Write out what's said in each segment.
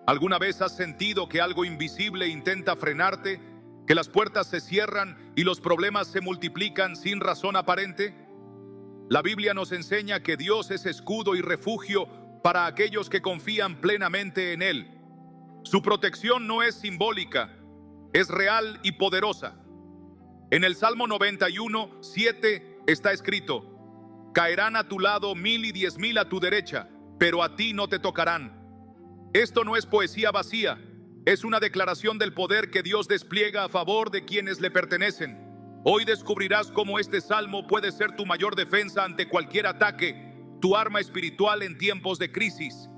¿Alguna vez has sentido que algo invisible intenta frenarte, que las puertas se cierran y los problemas se multiplican sin razón aparente? La Biblia nos enseña que Dios es escudo y refugio para aquellos que confían plenamente en Él. Su protección no es simbólica, es real y poderosa. En el Salmo 91, 7 está escrito: caerán a tu lado 1000 y 10.000 a tu derecha, pero a ti no te tocarán. Esto no es poesía vacía, es una declaración del poder que Dios despliega a favor de quienes le pertenecen. Hoy descubrirás cómo este salmo puede ser tu mayor defensa ante cualquier ataque, tu arma espiritual en tiempos de crisis.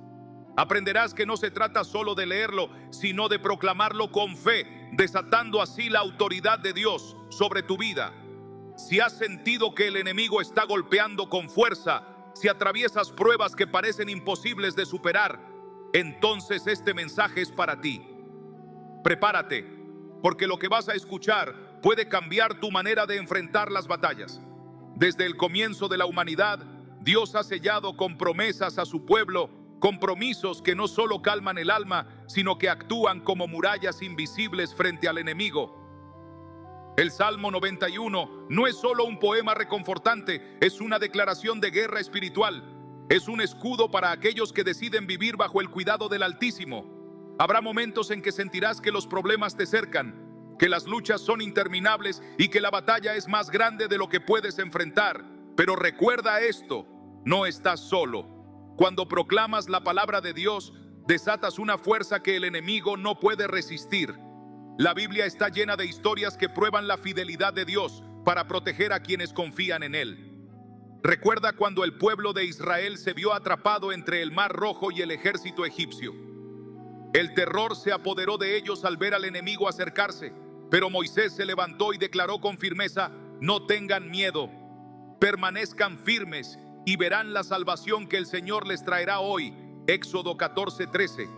Aprenderás que no se trata solo de leerlo, sino de proclamarlo con fe, desatando así la autoridad de Dios sobre tu vida. Si has sentido que el enemigo está golpeando con fuerza, si atraviesas pruebas que parecen imposibles de superar, entonces este mensaje es para ti. Prepárate, porque lo que vas a escuchar puede cambiar tu manera de enfrentar las batallas. Desde el comienzo de la humanidad, Dios ha sellado con promesas a su pueblo, compromisos que no solo calman el alma, sino que actúan como murallas invisibles frente al enemigo. El Salmo 91 no es solo un poema reconfortante, es una declaración de guerra espiritual. Es un escudo para aquellos que deciden vivir bajo el cuidado del Altísimo. Habrá momentos en que sentirás que los problemas te cercan, que las luchas son interminables y que la batalla es más grande de lo que puedes enfrentar. Pero recuerda esto, no estás solo. Cuando proclamas la palabra de Dios, desatas una fuerza que el enemigo no puede resistir. La Biblia está llena de historias que prueban la fidelidad de Dios para proteger a quienes confían en Él. Recuerda cuando el pueblo de Israel se vio atrapado entre el Mar Rojo y el ejército egipcio. El terror se apoderó de ellos al ver al enemigo acercarse, pero Moisés se levantó y declaró con firmeza: no tengan miedo, permanezcan firmes y verán la salvación que el Señor les traerá hoy. Éxodo 14:13.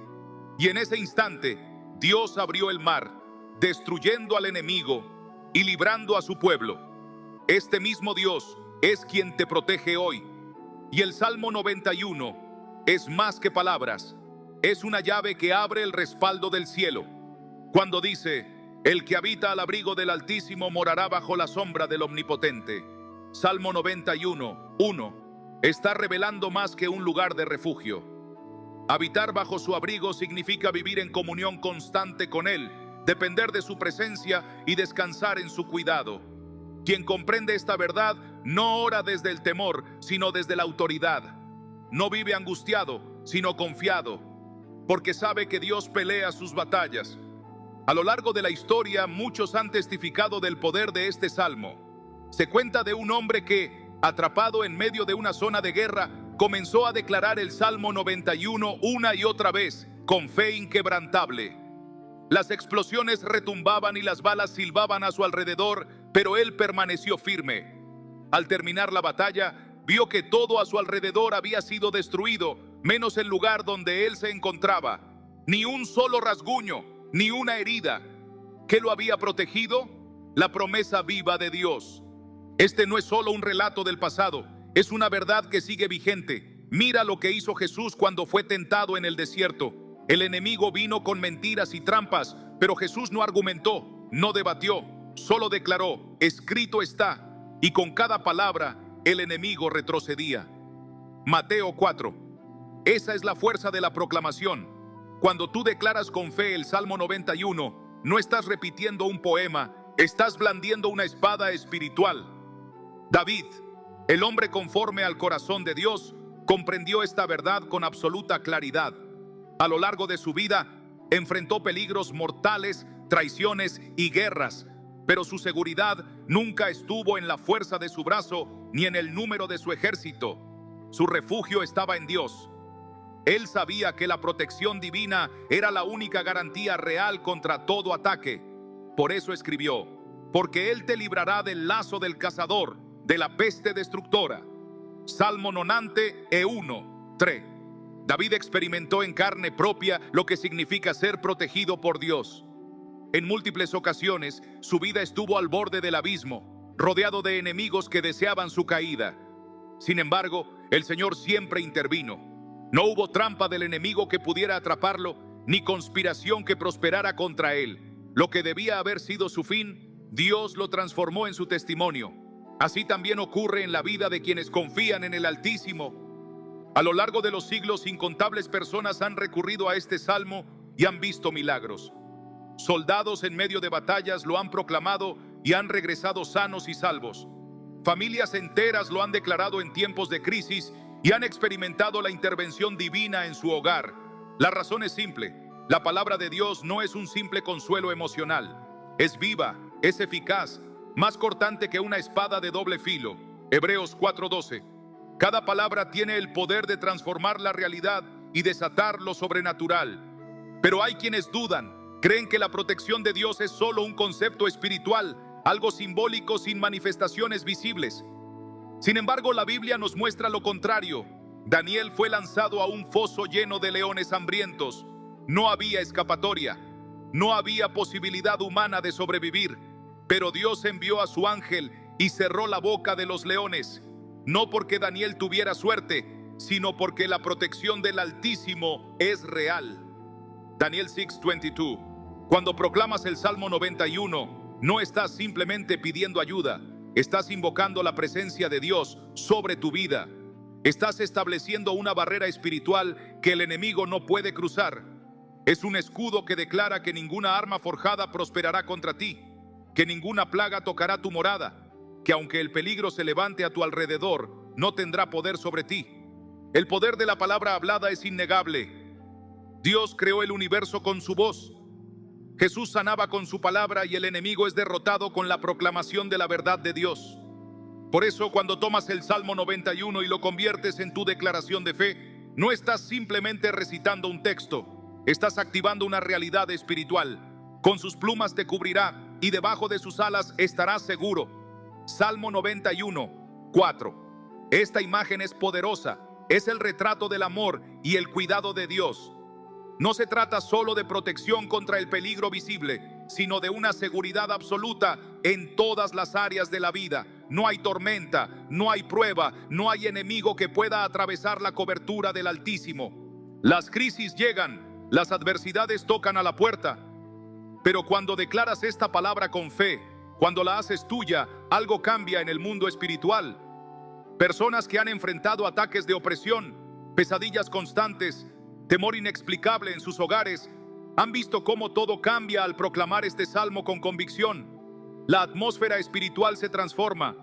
Y en ese instante, Dios abrió el mar, destruyendo al enemigo y librando a su pueblo. Este mismo Dios es quien te protege hoy. Y el Salmo 91 es más que palabras, es una llave que abre el respaldo del cielo. Cuando dice: el que habita al abrigo del Altísimo morará bajo la sombra del Omnipotente. Salmo 91, 1. Está revelando más que un lugar de refugio. Habitar bajo su abrigo significa vivir en comunión constante con Él, depender de su presencia y descansar en su cuidado. Quien comprende esta verdad no ora desde el temor, sino desde la autoridad. No vive angustiado, sino confiado, porque sabe que Dios pelea sus batallas. A lo largo de la historia, muchos han testificado del poder de este salmo. Se cuenta de un hombre que, atrapado en medio de una zona de guerra, comenzó a declarar el Salmo 91 una y otra vez, con fe inquebrantable. Las explosiones retumbaban y las balas silbaban a su alrededor, pero él permaneció firme. Al terminar la batalla, vio que todo a su alrededor había sido destruido, menos el lugar donde él se encontraba. Ni un solo rasguño, ni una herida. ¿Qué lo había protegido? La promesa viva de Dios. Este no es solo un relato del pasado, es una verdad que sigue vigente. Mira lo que hizo Jesús cuando fue tentado en el desierto. El enemigo vino con mentiras y trampas, pero Jesús no argumentó, no debatió, solo declaró: escrito está. Y con cada palabra, el enemigo retrocedía. Mateo 4. Esa es la fuerza de la proclamación. Cuando tú declaras con fe el Salmo 91, no estás repitiendo un poema, estás blandiendo una espada espiritual. David, el hombre conforme al corazón de Dios, comprendió esta verdad con absoluta claridad. A lo largo de su vida, enfrentó peligros mortales, traiciones y guerras, pero su seguridad nunca estuvo en la fuerza de su brazo ni en el número de su ejército. Su refugio estaba en Dios. Él sabía que la protección divina era la única garantía real contra todo ataque. Por eso escribió: porque Él te librará del lazo del cazador, de la peste destructora. Salmo 91, 3. David experimentó en carne propia lo que significa ser protegido por Dios. En múltiples ocasiones, su vida estuvo al borde del abismo, rodeado de enemigos que deseaban su caída. Sin embargo, el Señor siempre intervino. No hubo trampa del enemigo que pudiera atraparlo, ni conspiración que prosperara contra él. Lo que debía haber sido su fin, Dios lo transformó en su testimonio. Así también ocurre en la vida de quienes confían en el Altísimo. A lo largo de los siglos, incontables personas han recurrido a este salmo y han visto milagros. Soldados en medio de batallas lo han proclamado y han regresado sanos y salvos. Familias enteras lo han declarado en tiempos de crisis y han experimentado la intervención divina en su hogar. La razón es simple: la palabra de Dios no es un simple consuelo emocional. Es viva, es eficaz, más cortante que una espada de doble filo. Hebreos 4:12. Cada palabra tiene el poder de transformar la realidad y desatar lo sobrenatural. Pero hay quienes dudan, creen que la protección de Dios es solo un concepto espiritual, algo simbólico sin manifestaciones visibles. Sin embargo, la Biblia nos muestra lo contrario. Daniel fue lanzado a un foso lleno de leones hambrientos. No había escapatoria, no había posibilidad humana de sobrevivir, pero Dios envió a su ángel y cerró la boca de los leones, no porque Daniel tuviera suerte, sino porque la protección del Altísimo es real. Daniel 6:22. Cuando proclamas el Salmo 91, no estás simplemente pidiendo ayuda, estás invocando la presencia de Dios sobre tu vida. Estás estableciendo una barrera espiritual que el enemigo no puede cruzar. Es un escudo que declara que ninguna arma forjada prosperará contra ti, que ninguna plaga tocará tu morada, que aunque el peligro se levante a tu alrededor, no tendrá poder sobre ti. El poder de la palabra hablada es innegable. Dios creó el universo con su voz. Jesús sanaba con su palabra y el enemigo es derrotado con la proclamación de la verdad de Dios. Por eso, cuando tomas el Salmo 91 y lo conviertes en tu declaración de fe, no estás simplemente recitando un texto, estás activando una realidad espiritual. Con sus plumas te cubrirá y debajo de sus alas estarás seguro. Salmo 91:4. Esta imagen es poderosa, es el retrato del amor y el cuidado de Dios. No se trata solo de protección contra el peligro visible, sino de una seguridad absoluta en todas las áreas de la vida. No hay tormenta, no hay prueba, no hay enemigo que pueda atravesar la cobertura del Altísimo. Las crisis llegan, las adversidades tocan a la puerta, pero cuando declaras esta palabra con fe, cuando la haces tuya, algo cambia en el mundo espiritual. Personas que han enfrentado ataques de opresión, pesadillas constantes, temor inexplicable en sus hogares, han visto cómo todo cambia al proclamar este salmo con convicción. La atmósfera espiritual se transforma,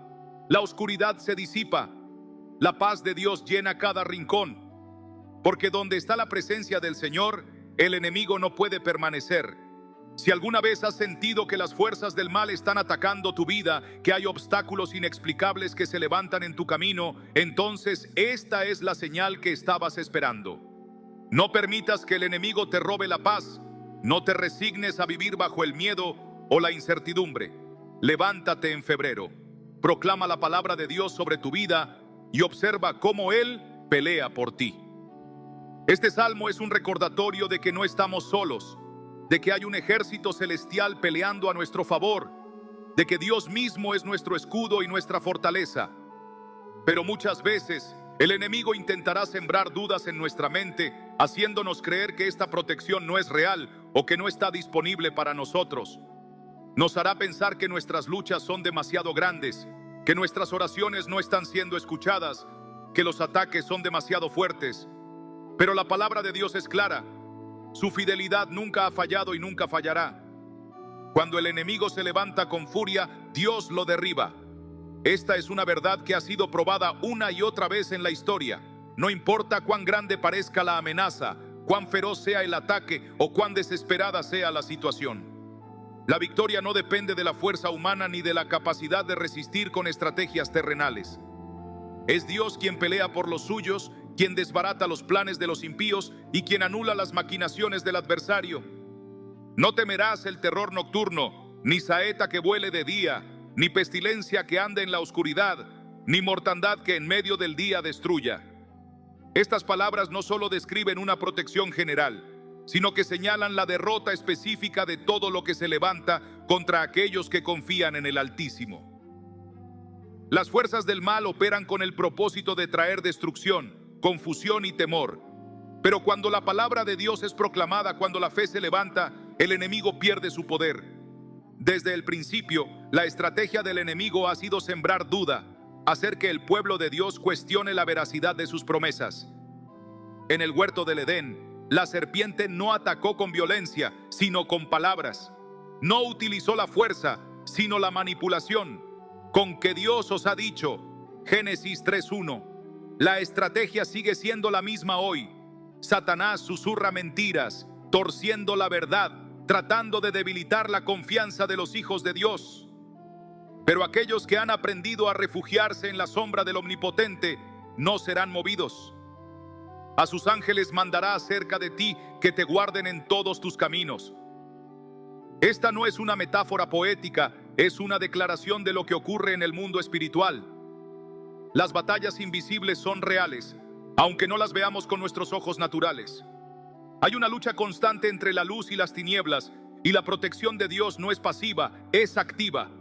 la oscuridad se disipa, la paz de Dios llena cada rincón. Porque donde está la presencia del Señor, el enemigo no puede permanecer. Si alguna vez has sentido que las fuerzas del mal están atacando tu vida, que hay obstáculos inexplicables que se levantan en tu camino, entonces esta es la señal que estabas esperando. No permitas que el enemigo te robe la paz. No te resignes a vivir bajo el miedo o la incertidumbre. Levántate en febrero. Proclama la palabra de Dios sobre tu vida y observa cómo Él pelea por ti. Este salmo es un recordatorio de que no estamos solos, de que hay un ejército celestial peleando a nuestro favor, de que Dios mismo es nuestro escudo y nuestra fortaleza. Pero muchas veces el enemigo intentará sembrar dudas en nuestra mente, haciéndonos creer que esta protección no es real o que no está disponible para nosotros. Nos hará pensar que nuestras luchas son demasiado grandes, que nuestras oraciones no están siendo escuchadas, que los ataques son demasiado fuertes. Pero la palabra de Dios es clara. Su fidelidad nunca ha fallado y nunca fallará. Cuando el enemigo se levanta con furia, Dios lo derriba. Esta es una verdad que ha sido probada una y otra vez en la historia. No importa cuán grande parezca la amenaza, cuán feroz sea el ataque o cuán desesperada sea la situación. La victoria no depende de la fuerza humana ni de la capacidad de resistir con estrategias terrenales. Es Dios quien pelea por los suyos, quien desbarata los planes de los impíos y quien anula las maquinaciones del adversario. No temerás el terror nocturno, ni saeta que vuele de día, ni pestilencia que ande en la oscuridad, ni mortandad que en medio del día destruya. Estas palabras no solo describen una protección general, sino que señalan la derrota específica de todo lo que se levanta contra aquellos que confían en el Altísimo. Las fuerzas del mal operan con el propósito de traer destrucción, confusión y temor. Pero cuando la palabra de Dios es proclamada, cuando la fe se levanta, el enemigo pierde su poder. Desde el principio, la estrategia del enemigo ha sido sembrar duda, hacer que el pueblo de Dios cuestione la veracidad de sus promesas. En el huerto del Edén, la serpiente no atacó con violencia, sino con palabras. No utilizó la fuerza, sino la manipulación. Con que Dios os ha dicho, Génesis 3:1. La estrategia sigue siendo la misma hoy. Satanás susurra mentiras, torciendo la verdad, tratando de debilitar la confianza de los hijos de Dios. Pero aquellos que han aprendido a refugiarse en la sombra del Omnipotente no serán movidos. A sus ángeles mandará acerca de ti que te guarden en todos tus caminos. Esta no es una metáfora poética, es una declaración de lo que ocurre en el mundo espiritual. Las batallas invisibles son reales, aunque no las veamos con nuestros ojos naturales. Hay una lucha constante entre la luz y las tinieblas, y la protección de Dios no es pasiva, es activa.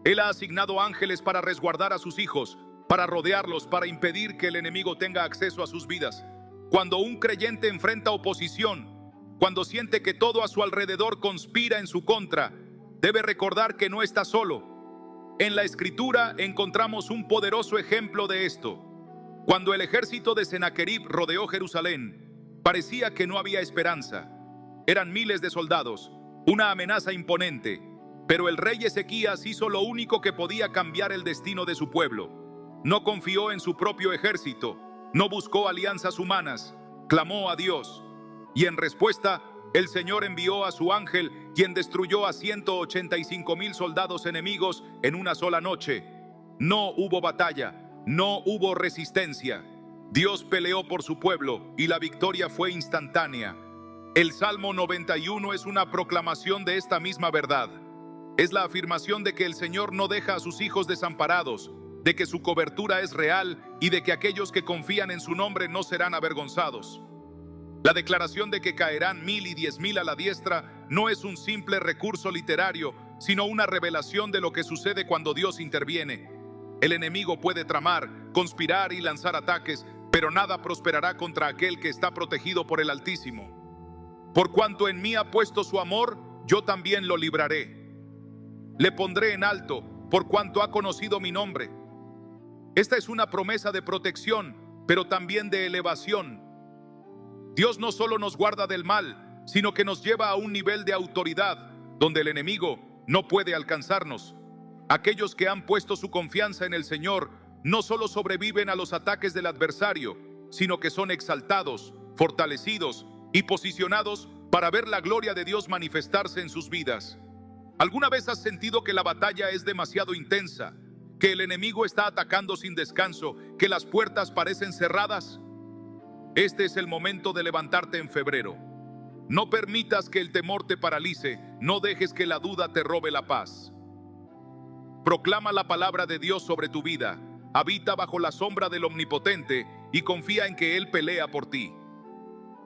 Él ha asignado ángeles para resguardar a sus hijos, para rodearlos, para impedir que el enemigo tenga acceso a sus vidas. Cuando un creyente enfrenta oposición, cuando siente que todo a su alrededor conspira en su contra, debe recordar que no está solo. En la Escritura encontramos un poderoso ejemplo de esto. Cuando el ejército de Sennacherib rodeó Jerusalén, parecía que no había esperanza. Eran miles de soldados, una amenaza imponente, pero el rey Ezequías hizo lo único que podía cambiar el destino de su pueblo. No confió en su propio ejército, no buscó alianzas humanas, clamó a Dios. Y en respuesta, el Señor envió a su ángel, quien destruyó a 185,000 soldados enemigos en una sola noche. No hubo batalla, no hubo resistencia. Dios peleó por su pueblo y la victoria fue instantánea. El Salmo 91 es una proclamación de esta misma verdad. Es la afirmación de que el Señor no deja a sus hijos desamparados, de que su cobertura es real y de que aquellos que confían en su nombre no serán avergonzados. La declaración de que caerán 1,000 y 10,000 a la diestra no es un simple recurso literario, sino una revelación de lo que sucede cuando Dios interviene. El enemigo puede tramar, conspirar y lanzar ataques, pero nada prosperará contra aquel que está protegido por el Altísimo. Por cuanto en mí ha puesto su amor, yo también lo libraré. Le pondré en alto, por cuanto ha conocido mi nombre. Esta es una promesa de protección, pero también de elevación. Dios no solo nos guarda del mal, sino que nos lleva a un nivel de autoridad donde el enemigo no puede alcanzarnos. Aquellos que han puesto su confianza en el Señor no solo sobreviven a los ataques del adversario, sino que son exaltados, fortalecidos y posicionados para ver la gloria de Dios manifestarse en sus vidas. ¿Alguna vez has sentido que la batalla es demasiado intensa, que el enemigo está atacando sin descanso, que las puertas parecen cerradas? Este es el momento de levantarte en febrero. No permitas que el temor te paralice, no dejes que la duda te robe la paz. Proclama la palabra de Dios sobre tu vida, habita bajo la sombra del Omnipotente y confía en que Él pelea por ti.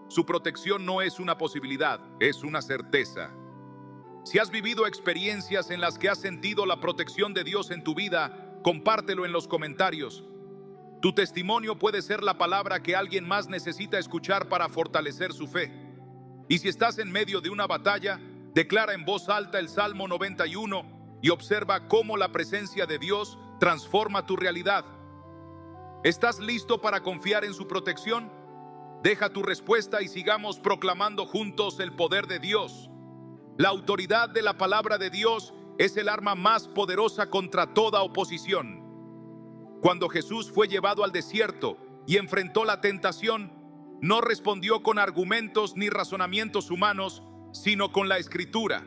Su protección no es una posibilidad, es una certeza. Si has vivido experiencias en las que has sentido la protección de Dios en tu vida, compártelo en los comentarios. Tu testimonio puede ser la palabra que alguien más necesita escuchar para fortalecer su fe. Y si estás en medio de una batalla, declara en voz alta el Salmo 91 y observa cómo la presencia de Dios transforma tu realidad. ¿Estás listo para confiar en su protección? Deja tu respuesta y sigamos proclamando juntos el poder de Dios. La autoridad de la palabra de Dios es el arma más poderosa contra toda oposición. Cuando Jesús fue llevado al desierto y enfrentó la tentación, no respondió con argumentos ni razonamientos humanos, sino con la Escritura.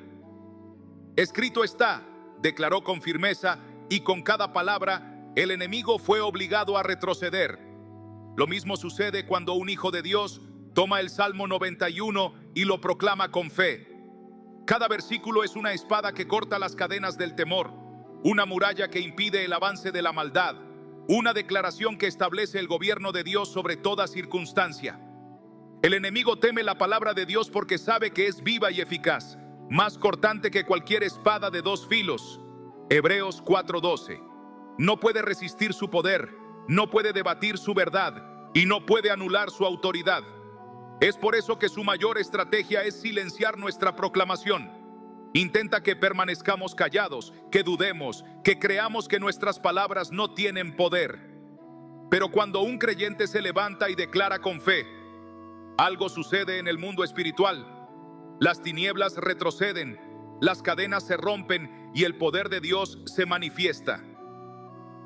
Escrito está, declaró con firmeza, y con cada palabra el enemigo fue obligado a retroceder. Lo mismo sucede cuando un hijo de Dios toma el Salmo 91 y lo proclama con fe. Cada versículo es una espada que corta las cadenas del temor, una muralla que impide el avance de la maldad, una declaración que establece el gobierno de Dios sobre toda circunstancia. El enemigo teme la palabra de Dios porque sabe que es viva y eficaz, más cortante que cualquier espada de dos filos. Hebreos 4:12. No puede resistir su poder, no puede debatir su verdad y no puede anular su autoridad. Es por eso que su mayor estrategia es silenciar nuestra proclamación. Intenta que permanezcamos callados, que dudemos, que creamos que nuestras palabras no tienen poder. Pero cuando un creyente se levanta y declara con fe, algo sucede en el mundo espiritual. Las tinieblas retroceden, las cadenas se rompen y el poder de Dios se manifiesta.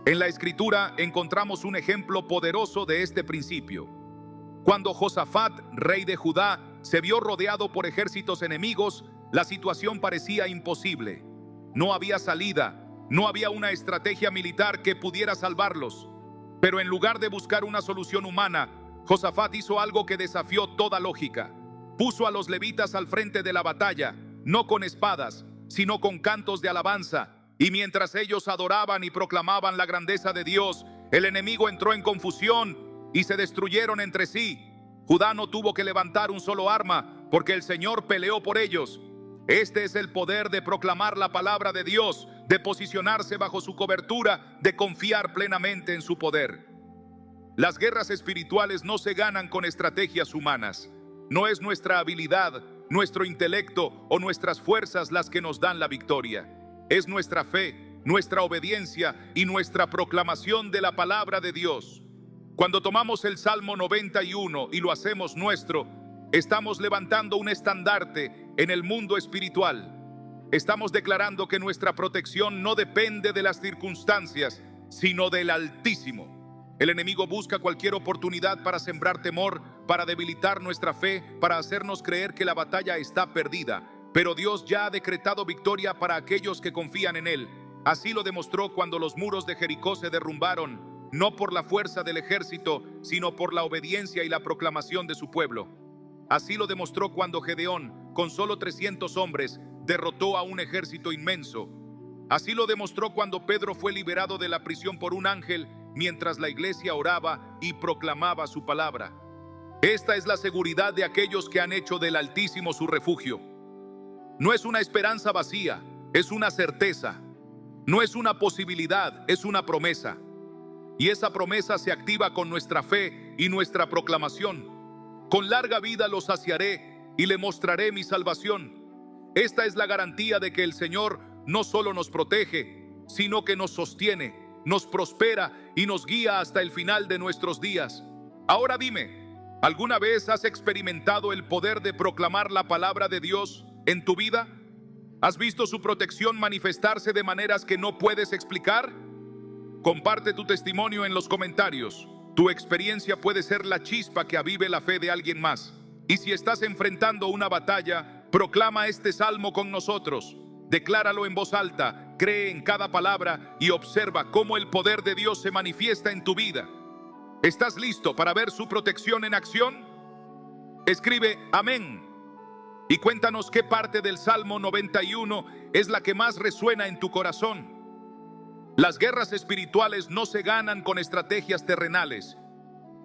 En la Escritura encontramos un ejemplo poderoso de este principio. Cuando Josafat, rey de Judá, se vio rodeado por ejércitos enemigos, la situación parecía imposible. No había salida, no había una estrategia militar que pudiera salvarlos. Pero en lugar de buscar una solución humana, Josafat hizo algo que desafió toda lógica. Puso a los levitas al frente de la batalla, no con espadas, sino con cantos de alabanza. Y mientras ellos adoraban y proclamaban la grandeza de Dios, el enemigo entró en confusión y se destruyeron entre sí. Judá no tuvo que levantar un solo arma, porque el Señor peleó por ellos. Este es el poder de proclamar la palabra de Dios, de posicionarse bajo su cobertura, de confiar plenamente en su poder. Las guerras espirituales no se ganan con estrategias humanas. No es nuestra habilidad, nuestro intelecto o nuestras fuerzas las que nos dan la victoria. Es nuestra fe, nuestra obediencia y nuestra proclamación de la palabra de Dios. Cuando tomamos el Salmo 91 y lo hacemos nuestro, estamos levantando un estandarte en el mundo espiritual. Estamos declarando que nuestra protección no depende de las circunstancias, sino del Altísimo. El enemigo busca cualquier oportunidad para sembrar temor, para debilitar nuestra fe, para hacernos creer que la batalla está perdida. Pero Dios ya ha decretado victoria para aquellos que confían en Él. Así lo demostró cuando los muros de Jericó se derrumbaron, no por la fuerza del ejército, sino por la obediencia y la proclamación de su pueblo. Así lo demostró cuando Gedeón, con solo 300 hombres, derrotó a un ejército inmenso. Así lo demostró cuando Pedro fue liberado de la prisión por un ángel, mientras la iglesia oraba y proclamaba su palabra. Esta es la seguridad de aquellos que han hecho del Altísimo su refugio. No es una esperanza vacía, es una certeza. No es una posibilidad, es una promesa. Y esa promesa se activa con nuestra fe y nuestra proclamación. Con larga vida lo saciaré y le mostraré mi salvación. Esta es la garantía de que el Señor no solo nos protege, sino que nos sostiene, nos prospera y nos guía hasta el final de nuestros días. Ahora dime, ¿alguna vez has experimentado el poder de proclamar la palabra de Dios en tu vida? ¿Has visto su protección manifestarse de maneras que no puedes explicar? Comparte tu testimonio en los comentarios. Tu experiencia puede ser la chispa que avive la fe de alguien más. Y si estás enfrentando una batalla, proclama este salmo con nosotros. Decláralo en voz alta, cree en cada palabra y observa cómo el poder de Dios se manifiesta en tu vida. ¿Estás listo para ver su protección en acción? Escribe amén y cuéntanos qué parte del Salmo 91 es la que más resuena en tu corazón. Las guerras espirituales no se ganan con estrategias terrenales.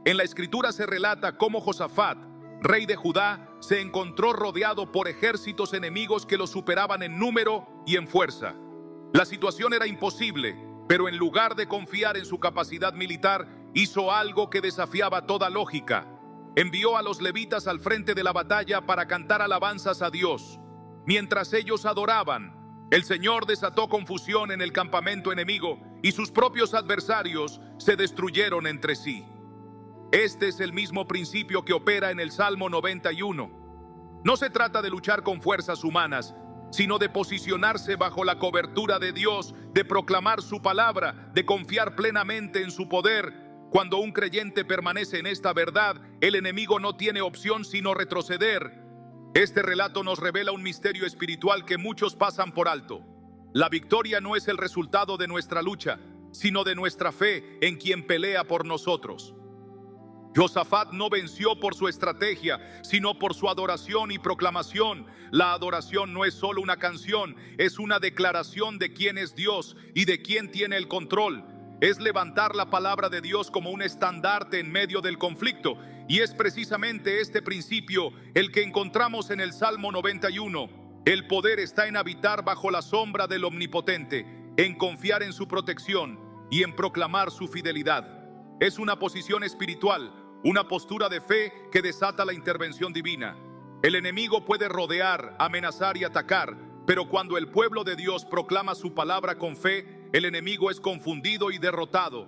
En la Escritura se relata cómo Josafat, rey de Judá, se encontró rodeado por ejércitos enemigos que lo superaban en número y en fuerza. La situación era imposible, pero en lugar de confiar en su capacidad militar, hizo algo que desafiaba toda lógica. Envió a los levitas al frente de la batalla para cantar alabanzas a Dios. Mientras ellos adoraban, el Señor desató confusión en el campamento enemigo y sus propios adversarios se destruyeron entre sí. Este es el mismo principio que opera en el Salmo 91. No se trata de luchar con fuerzas humanas, sino de posicionarse bajo la cobertura de Dios, de proclamar su palabra, de confiar plenamente en su poder. Cuando un creyente permanece en esta verdad, el enemigo no tiene opción sino retroceder. Este relato nos revela un misterio espiritual que muchos pasan por alto. La victoria no es el resultado de nuestra lucha, sino de nuestra fe en quien pelea por nosotros. Josafat no venció por su estrategia, sino por su adoración y proclamación. La adoración no es solo una canción, es una declaración de quién es Dios y de quién tiene el control. Es levantar la palabra de Dios como un estandarte en medio del conflicto. Y es precisamente este principio el que encontramos en el Salmo 91. El poder está en habitar bajo la sombra del Omnipotente, en confiar en su protección y en proclamar su fidelidad. Es una posición espiritual, una postura de fe que desata la intervención divina. El enemigo puede rodear, amenazar y atacar, pero cuando el pueblo de Dios proclama su palabra con fe, el enemigo es confundido y derrotado.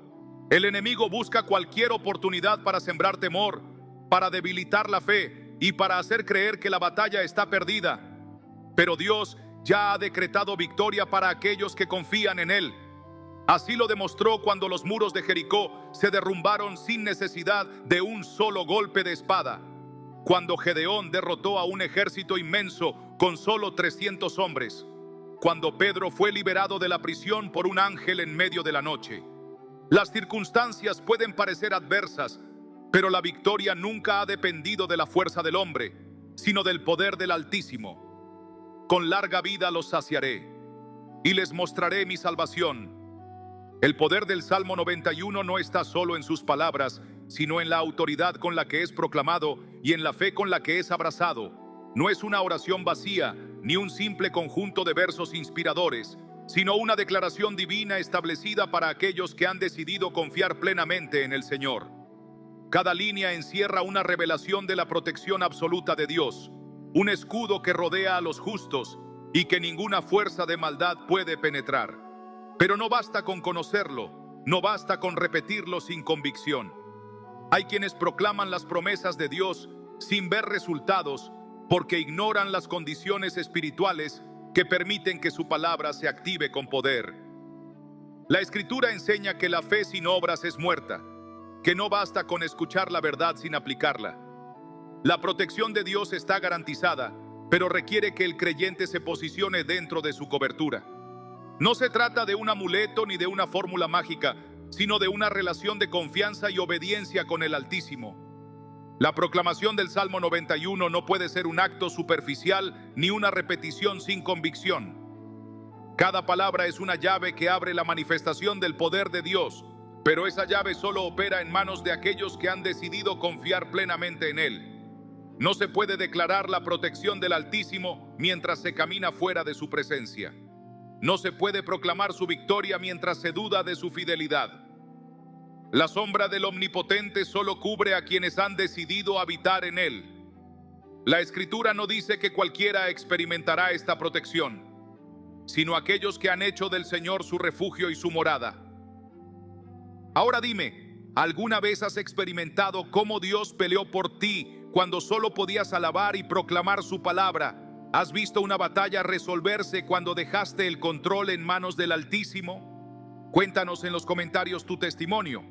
El enemigo busca cualquier oportunidad para sembrar temor, para debilitar la fe y para hacer creer que la batalla está perdida. Pero Dios ya ha decretado victoria para aquellos que confían en Él. Así lo demostró cuando los muros de Jericó se derrumbaron sin necesidad de un solo golpe de espada. Cuando Gedeón derrotó a un ejército inmenso con solo 300 hombres. Cuando Pedro fue liberado de la prisión por un ángel en medio de la noche. Las circunstancias pueden parecer adversas, pero la victoria nunca ha dependido de la fuerza del hombre, sino del poder del Altísimo. Con larga vida los saciaré y les mostraré mi salvación. El poder del Salmo 91 no está solo en sus palabras, sino en la autoridad con la que es proclamado y en la fe con la que es abrazado. No es una oración vacía, ni un simple conjunto de versos inspiradores, sino una declaración divina establecida para aquellos que han decidido confiar plenamente en el Señor. Cada línea encierra una revelación de la protección absoluta de Dios, un escudo que rodea a los justos y que ninguna fuerza de maldad puede penetrar. Pero no basta con conocerlo, no basta con repetirlo sin convicción. Hay quienes proclaman las promesas de Dios sin ver resultados porque ignoran las condiciones espirituales que permiten que su palabra se active con poder. La Escritura enseña que la fe sin obras es muerta, que no basta con escuchar la verdad sin aplicarla. La protección de Dios está garantizada, pero requiere que el creyente se posicione dentro de su cobertura. No se trata de un amuleto ni de una fórmula mágica, sino de una relación de confianza y obediencia con el Altísimo. La proclamación del Salmo 91 no puede ser un acto superficial ni una repetición sin convicción. Cada palabra es una llave que abre la manifestación del poder de Dios, pero esa llave solo opera en manos de aquellos que han decidido confiar plenamente en Él. No se puede declarar la protección del Altísimo mientras se camina fuera de su presencia. No se puede proclamar su victoria mientras se duda de su fidelidad. La sombra del Omnipotente solo cubre a quienes han decidido habitar en Él. La Escritura no dice que cualquiera experimentará esta protección, sino aquellos que han hecho del Señor su refugio y su morada. Ahora dime, ¿alguna vez has experimentado cómo Dios peleó por ti cuando solo podías alabar y proclamar su palabra? ¿Has visto una batalla resolverse cuando dejaste el control en manos del Altísimo? Cuéntanos en los comentarios tu testimonio.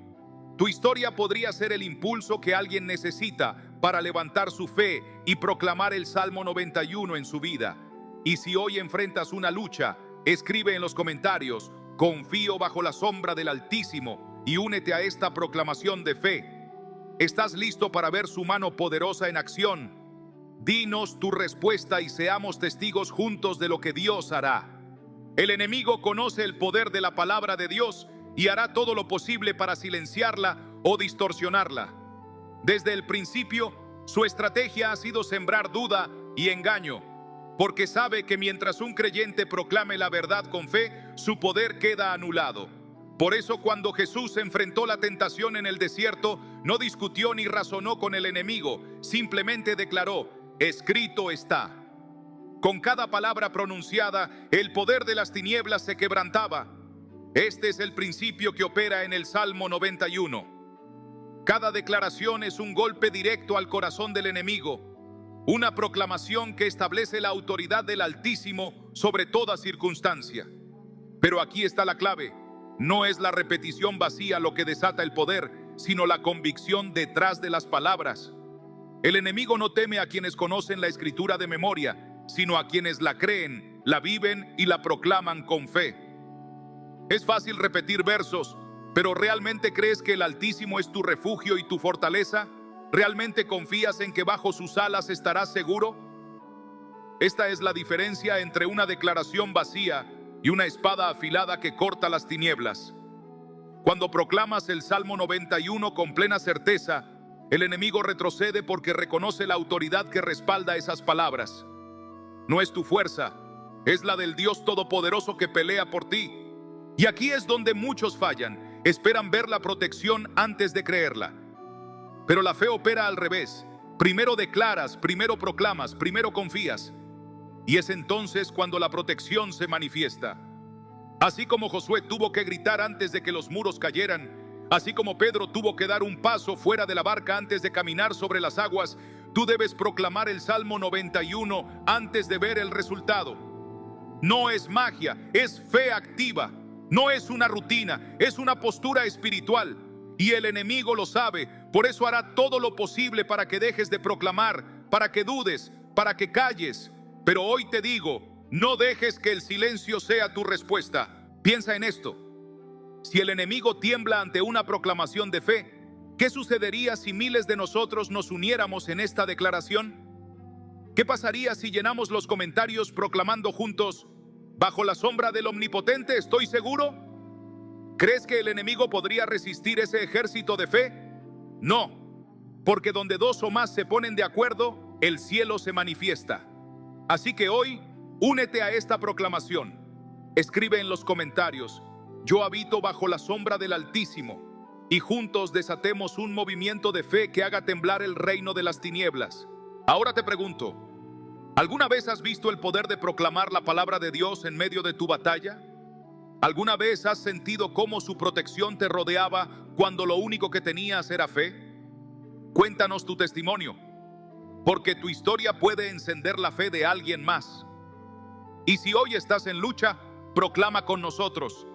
Tu historia podría ser el impulso que alguien necesita para levantar su fe y proclamar el Salmo 91 en su vida. Y si hoy enfrentas una lucha, escribe en los comentarios: confío bajo la sombra del Altísimo, y únete a esta proclamación de fe. ¿Estás listo para ver su mano poderosa en acción? Dinos tu respuesta y seamos testigos juntos de lo que Dios hará. El enemigo conoce el poder de la palabra de Dios y hará todo lo posible para silenciarla o distorsionarla. Desde el principio, su estrategia ha sido sembrar duda y engaño, porque sabe que mientras un creyente proclame la verdad con fe, su poder queda anulado. Por eso, cuando Jesús enfrentó la tentación en el desierto, no discutió ni razonó con el enemigo, simplemente declaró: escrito está. Con cada palabra pronunciada, el poder de las tinieblas se quebrantaba. Este es el principio que opera en el Salmo 91. Cada declaración es un golpe directo al corazón del enemigo, una proclamación que establece la autoridad del Altísimo sobre toda circunstancia. Pero aquí está la clave: no es la repetición vacía lo que desata el poder, sino la convicción detrás de las palabras. El enemigo no teme a quienes conocen la Escritura de memoria, sino a quienes la creen, la viven y la proclaman con fe. Es fácil repetir versos, pero ¿realmente crees que el Altísimo es tu refugio y tu fortaleza? ¿Realmente confías en que bajo sus alas estarás seguro? Esta es la diferencia entre una declaración vacía y una espada afilada que corta las tinieblas. Cuando proclamas el Salmo 91 con plena certeza, el enemigo retrocede porque reconoce la autoridad que respalda esas palabras. No es tu fuerza, es la del Dios Todopoderoso que pelea por ti. Y aquí es donde muchos fallan, esperan ver la protección antes de creerla. Pero la fe opera al revés. Primero declaras, primero proclamas, primero confías. Y es entonces cuando la protección se manifiesta. Así como Josué tuvo que gritar antes de que los muros cayeran, así como Pedro tuvo que dar un paso fuera de la barca antes de caminar sobre las aguas, tú debes proclamar el Salmo 91 antes de ver el resultado. No es magia, es fe activa. No es una rutina, es una postura espiritual. Y el enemigo lo sabe, por eso hará todo lo posible para que dejes de proclamar, para que dudes, para que calles. Pero hoy te digo, no dejes que el silencio sea tu respuesta. Piensa en esto. Si el enemigo tiembla ante una proclamación de fe, ¿qué sucedería si miles de nosotros nos uniéramos en esta declaración? ¿Qué pasaría si llenamos los comentarios proclamando juntos: bajo la sombra del Omnipotente estoy seguro? ¿Crees que el enemigo podría resistir ese ejército de fe? No, porque donde dos o más se ponen de acuerdo, el cielo se manifiesta. Así que hoy, únete a esta proclamación. Escribe en los comentarios: yo habito bajo la sombra del Altísimo, y juntos desatemos un movimiento de fe que haga temblar el reino de las tinieblas. Ahora te pregunto, ¿alguna vez has visto el poder de proclamar la palabra de Dios en medio de tu batalla? ¿Alguna vez has sentido cómo su protección te rodeaba cuando lo único que tenías era fe? Cuéntanos tu testimonio, porque tu historia puede encender la fe de alguien más. Y si hoy estás en lucha, proclama con nosotros: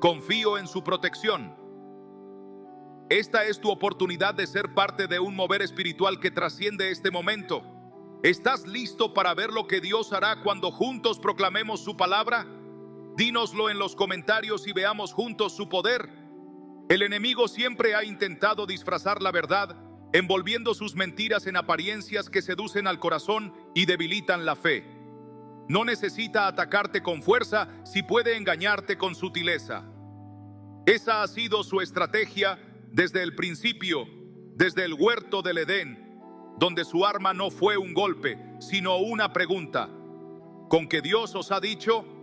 confío en su protección. Esta es tu oportunidad de ser parte de un mover espiritual que trasciende este momento. ¿Estás listo para ver lo que Dios hará cuando juntos proclamemos su palabra? Dínoslo en los comentarios y veamos juntos su poder. El enemigo siempre ha intentado disfrazar la verdad, envolviendo sus mentiras en apariencias que seducen al corazón y debilitan la fe. No necesita atacarte con fuerza si puede engañarte con sutileza. Esa ha sido su estrategia desde el principio, desde el huerto del Edén, donde su arma no fue un golpe, sino una pregunta. ¿Con qué Dios os ha dicho?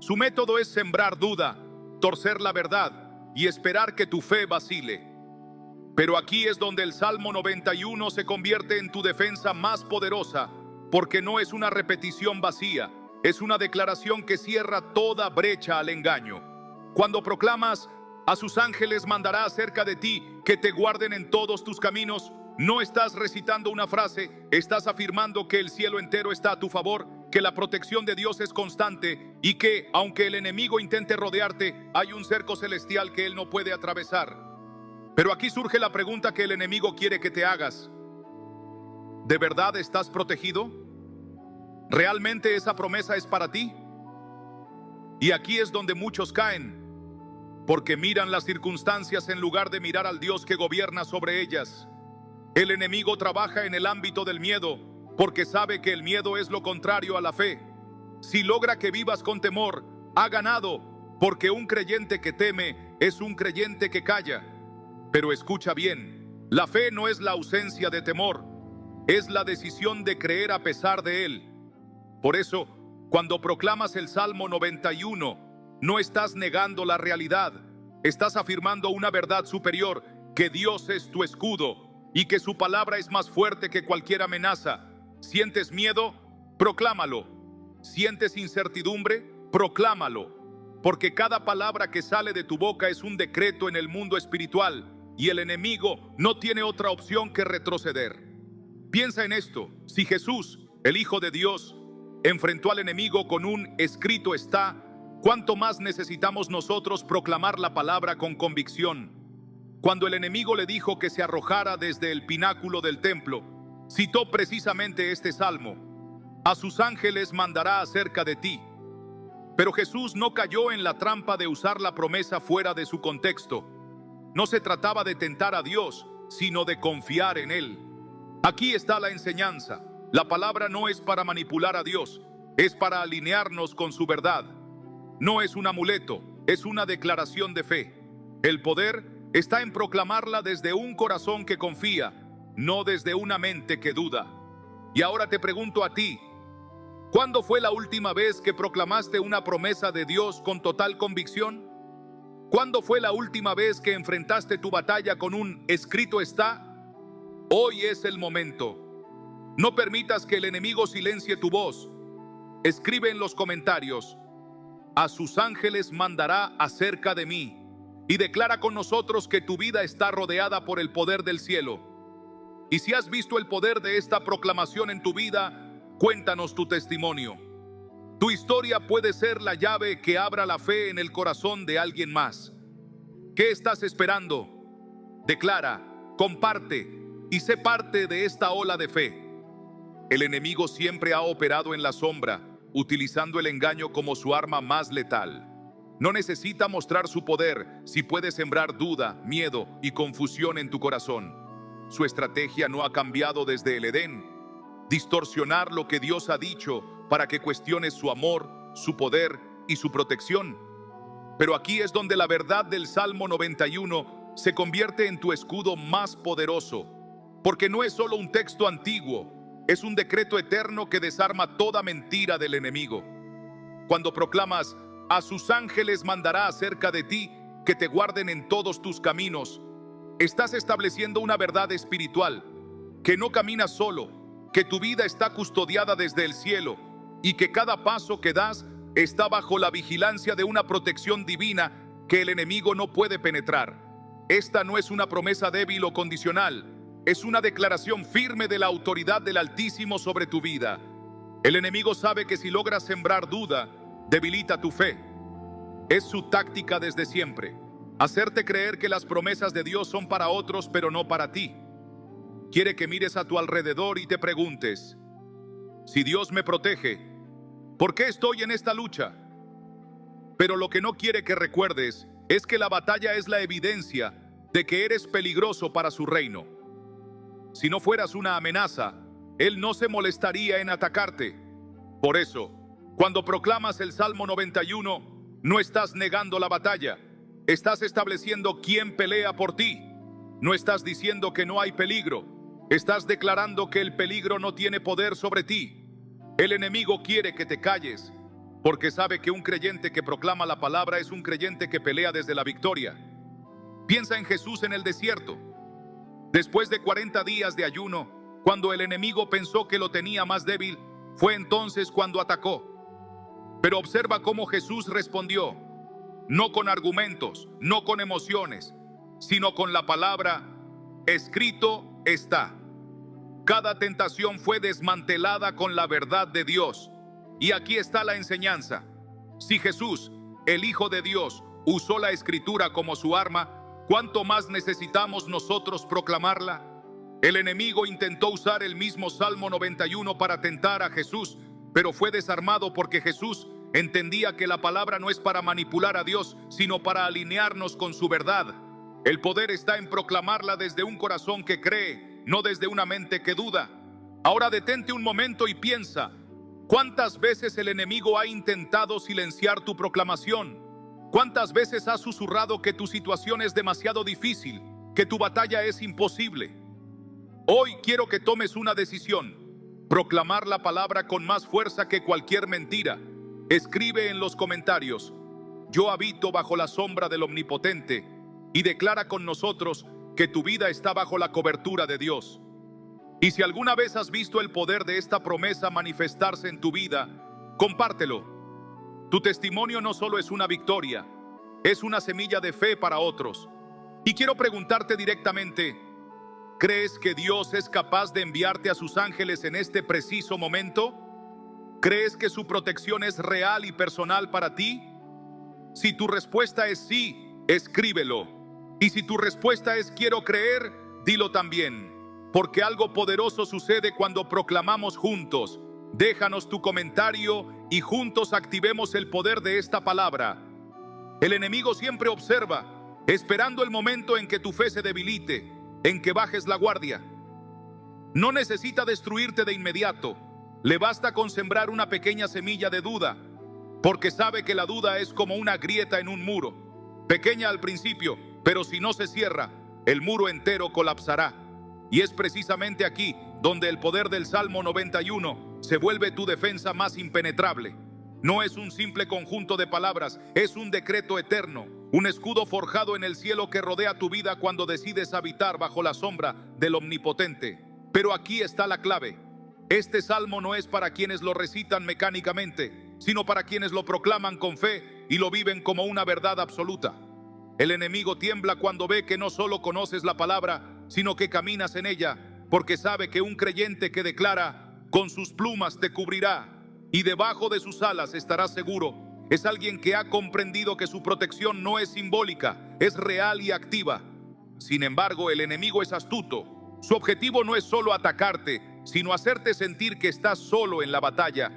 Su método es sembrar duda, torcer la verdad y esperar que tu fe vacile. Pero aquí es donde el Salmo 91 se convierte en tu defensa más poderosa, porque no es una repetición vacía, es una declaración que cierra toda brecha al engaño. Cuando proclamas: a sus ángeles mandará acerca de ti, que te guarden en todos tus caminos, no estás recitando una frase, estás afirmando que el cielo entero está a tu favor, que la protección de Dios es constante y que, aunque el enemigo intente rodearte, hay un cerco celestial que él no puede atravesar. Pero aquí surge la pregunta que el enemigo quiere que te hagas. ¿De verdad estás protegido? ¿Realmente esa promesa es para ti? Y aquí es donde muchos caen, porque miran las circunstancias en lugar de mirar al Dios que gobierna sobre ellas. El enemigo trabaja en el ámbito del miedo, porque sabe que el miedo es lo contrario a la fe. Si logra que vivas con temor, ha ganado, porque un creyente que teme es un creyente que calla. Pero escucha bien, la fe no es la ausencia de temor, es la decisión de creer a pesar de él. Por eso, cuando proclamas el Salmo 91, no estás negando la realidad, estás afirmando una verdad superior, que Dios es tu escudo y que su palabra es más fuerte que cualquier amenaza. ¿Sientes miedo? Proclámalo. ¿Sientes incertidumbre? Proclámalo. Porque cada palabra que sale de tu boca es un decreto en el mundo espiritual y el enemigo no tiene otra opción que retroceder. Piensa en esto: si Jesús, el Hijo de Dios, enfrentó al enemigo con un escrito está, ¿cuánto más necesitamos nosotros proclamar la palabra con convicción? Cuando el enemigo le dijo que se arrojara desde el pináculo del templo, citó precisamente este salmo: a sus ángeles mandará acerca de ti. Pero Jesús no cayó en la trampa de usar la promesa fuera de su contexto. No se trataba de tentar a Dios, sino de confiar en Él. Aquí está la enseñanza. La palabra no es para manipular a Dios, es para alinearnos con su verdad. No es un amuleto, es una declaración de fe. El poder está en proclamarla desde un corazón que confía, no desde una mente que duda. Y ahora te pregunto a ti: ¿cuándo fue la última vez que proclamaste una promesa de Dios con total convicción? ¿Cuándo fue la última vez que enfrentaste tu batalla con un escrito está? Hoy es el momento. No permitas que el enemigo silencie tu voz. Escribe en los comentarios: a sus ángeles mandará acerca de mí. Y declara con nosotros que tu vida está rodeada por el poder del cielo. Y si has visto el poder de esta proclamación en tu vida, cuéntanos tu testimonio. Tu historia puede ser la llave que abra la fe en el corazón de alguien más. ¿Qué estás esperando? Declara, comparte y sé parte de esta ola de fe. El enemigo siempre ha operado en la sombra, utilizando el engaño como su arma más letal. No necesita mostrar su poder si puede sembrar duda, miedo y confusión en tu corazón. Su estrategia no ha cambiado desde el Edén: distorsionar lo que Dios ha dicho para que cuestiones su amor, su poder y su protección. Pero aquí es donde la verdad del Salmo 91 se convierte en tu escudo más poderoso, porque no es solo un texto antiguo, es un decreto eterno que desarma toda mentira del enemigo. Cuando proclamas: a sus ángeles mandará acerca de ti, que te guarden en todos tus caminos, estás estableciendo una verdad espiritual: que no caminas solo, que tu vida está custodiada desde el cielo y que cada paso que das está bajo la vigilancia de una protección divina que el enemigo no puede penetrar. Esta no es una promesa débil o condicional, es una declaración firme de la autoridad del Altísimo sobre tu vida. El enemigo sabe que si logras sembrar duda, debilita tu fe. Es su táctica desde siempre: hacerte creer que las promesas de Dios son para otros, pero no para ti. Quiere que mires a tu alrededor y te preguntes: si Dios me protege, ¿por qué estoy en esta lucha? Pero lo que no quiere que recuerdes es que la batalla es la evidencia de que eres peligroso para su reino. Si no fueras una amenaza, Él no se molestaría en atacarte. Por eso, cuando proclamas el Salmo 91, no estás negando la batalla, estás estableciendo quién pelea por ti. No estás diciendo que no hay peligro, estás declarando que el peligro no tiene poder sobre ti. El enemigo quiere que te calles, porque sabe que un creyente que proclama la palabra es un creyente que pelea desde la victoria. Piensa en Jesús en el desierto. Después de 40 días de ayuno, cuando el enemigo pensó que lo tenía más débil, fue entonces cuando atacó. Pero observa cómo Jesús respondió: no con argumentos, no con emociones, sino con la palabra: escrito está. Cada tentación fue desmantelada con la verdad de Dios. Y aquí está la enseñanza: si Jesús, el Hijo de Dios, usó la Escritura como su arma, ¿cuánto más necesitamos nosotros proclamarla? El enemigo intentó usar el mismo Salmo 91 para tentar a Jesús, pero fue desarmado porque Jesús entendía que la palabra no es para manipular a Dios, sino para alinearnos con su verdad. El poder está en proclamarla desde un corazón que cree, no desde una mente que duda. Ahora detente un momento y piensa: ¿cuántas veces el enemigo ha intentado silenciar tu proclamación? ¿Cuántas veces has susurrado que tu situación es demasiado difícil, que tu batalla es imposible? Hoy quiero que tomes una decisión: proclamar la palabra con más fuerza que cualquier mentira. Escribe en los comentarios: yo habito bajo la sombra del Omnipotente, y declara con nosotros que tu vida está bajo la cobertura de Dios. Y si alguna vez has visto el poder de esta promesa manifestarse en tu vida, compártelo. Tu testimonio no solo es una victoria, es una semilla de fe para otros. Y quiero preguntarte directamente: ¿crees que Dios es capaz de enviarte a sus ángeles en este preciso momento? ¿Crees que su protección es real y personal para ti? Si tu respuesta es sí, escríbelo. Y si tu respuesta es quiero creer, dilo también, porque algo poderoso sucede cuando proclamamos juntos. Déjanos tu comentario y juntos activemos el poder de esta palabra. El enemigo siempre observa, esperando el momento en que tu fe se debilite, en que bajes la guardia. No necesita destruirte de inmediato, le basta con sembrar una pequeña semilla de duda, porque sabe que la duda es como una grieta en un muro, pequeña al principio, pero si no se cierra, el muro entero colapsará. Y es precisamente aquí donde el poder del Salmo 91 se vuelve tu defensa más impenetrable. No es un simple conjunto de palabras, es un decreto eterno, un escudo forjado en el cielo que rodea tu vida cuando decides habitar bajo la sombra del Omnipotente. Pero aquí está la clave. Este salmo no es para quienes lo recitan mecánicamente, sino para quienes lo proclaman con fe y lo viven como una verdad absoluta. El enemigo tiembla cuando ve que no solo conoces la palabra, sino que caminas en ella, porque sabe que un creyente que declara, con sus plumas te cubrirá y debajo de sus alas estarás seguro, es alguien que ha comprendido que su protección no es simbólica, es real y activa. Sin embargo, el enemigo es astuto. Su objetivo no es solo atacarte, sino hacerte sentir que estás solo en la batalla.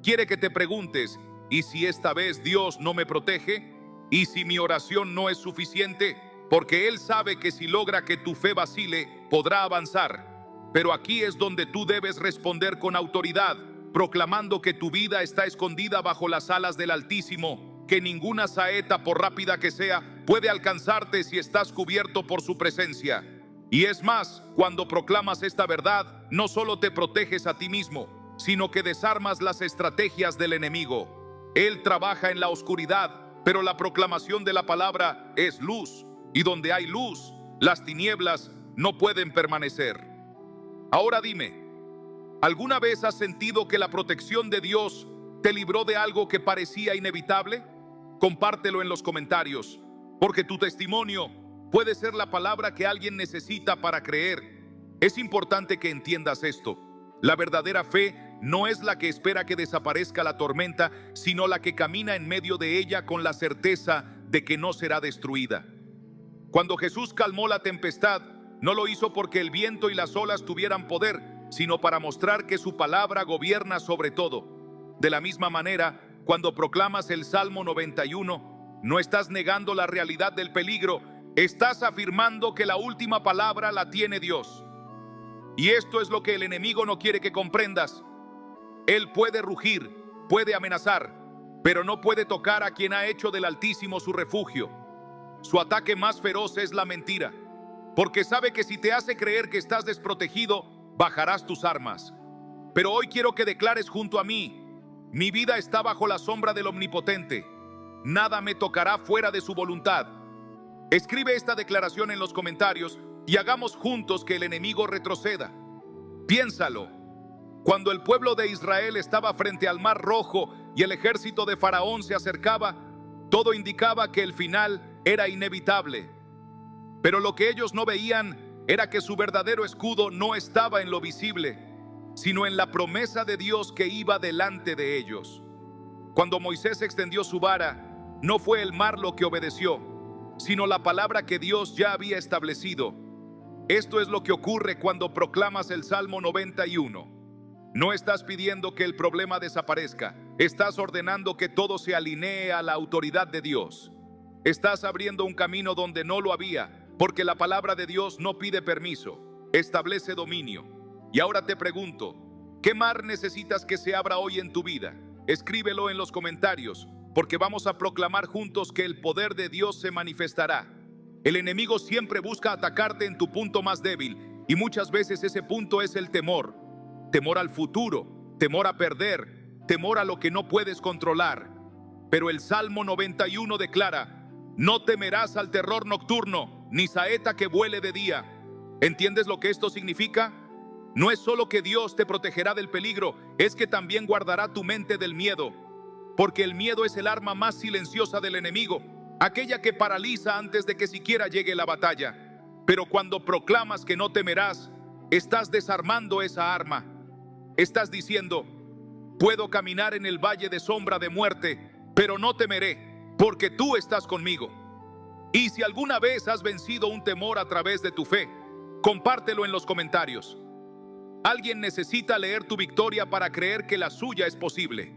Quiere que te preguntes, ¿y si esta vez Dios no me protege? ¿Y si mi oración no es suficiente? Porque Él sabe que si logra que tu fe vacile, podrá avanzar. Pero aquí es donde tú debes responder con autoridad, proclamando que tu vida está escondida bajo las alas del Altísimo, que ninguna saeta, por rápida que sea, puede alcanzarte si estás cubierto por su presencia. Y es más, cuando proclamas esta verdad, no solo te proteges a ti mismo, sino que desarmas las estrategias del enemigo. Él trabaja en la oscuridad, pero la proclamación de la palabra es luz, y donde hay luz, las tinieblas no pueden permanecer. Ahora dime, ¿alguna vez has sentido que la protección de Dios te libró de algo que parecía inevitable? Compártelo en los comentarios, porque tu testimonio puede ser la palabra que alguien necesita para creer. Es importante que entiendas esto. La verdadera fe no es la que espera que desaparezca la tormenta, sino la que camina en medio de ella con la certeza de que no será destruida. Cuando Jesús calmó la tempestad, no lo hizo porque el viento y las olas tuvieran poder, sino para mostrar que su palabra gobierna sobre todo. De la misma manera, cuando proclamas el Salmo 91, no estás negando la realidad del peligro, estás afirmando que la última palabra la tiene Dios. Y esto es lo que el enemigo no quiere que comprendas. Él puede rugir, puede amenazar, pero no puede tocar a quien ha hecho del Altísimo su refugio. Su ataque más feroz es la mentira, porque sabe que si te hace creer que estás desprotegido, bajarás tus armas. Pero hoy quiero que declares junto a mí: mi vida está bajo la sombra del Omnipotente. Nada me tocará fuera de su voluntad. Escribe esta declaración en los comentarios y hagamos juntos que el enemigo retroceda. Piénsalo. Cuando el pueblo de Israel estaba frente al Mar Rojo y el ejército de Faraón se acercaba, todo indicaba que el final era inevitable. Pero lo que ellos no veían era que su verdadero escudo no estaba en lo visible, sino en la promesa de Dios que iba delante de ellos. Cuando Moisés extendió su vara, no fue el mar lo que obedeció, sino la palabra que Dios ya había establecido. Esto es lo que ocurre cuando proclamas el Salmo 91. No estás pidiendo que el problema desaparezca, estás ordenando que todo se alinee a la autoridad de Dios. Estás abriendo un camino donde no lo había, porque la palabra de Dios no pide permiso, establece dominio. Y ahora te pregunto, ¿qué mar necesitas que se abra hoy en tu vida? Escríbelo en los comentarios, porque vamos a proclamar juntos que el poder de Dios se manifestará. El enemigo siempre busca atacarte en tu punto más débil, y muchas veces ese punto es el temor. Temor al futuro, temor a perder, temor a lo que no puedes controlar. Pero el Salmo 91 declara: no temerás al terror nocturno, ni saeta que vuele de día. ¿Entiendes lo que esto significa? No es solo que Dios te protegerá del peligro, es que también guardará tu mente del miedo. Porque el miedo es el arma más silenciosa del enemigo, aquella que paraliza antes de que siquiera llegue la batalla. Pero cuando proclamas que no temerás, estás desarmando esa arma. Estás diciendo: puedo caminar en el valle de sombra de muerte, pero no temeré, porque tú estás conmigo. Y si alguna vez has vencido un temor a través de tu fe, compártelo en los comentarios. Alguien necesita leer tu victoria para creer que la suya es posible.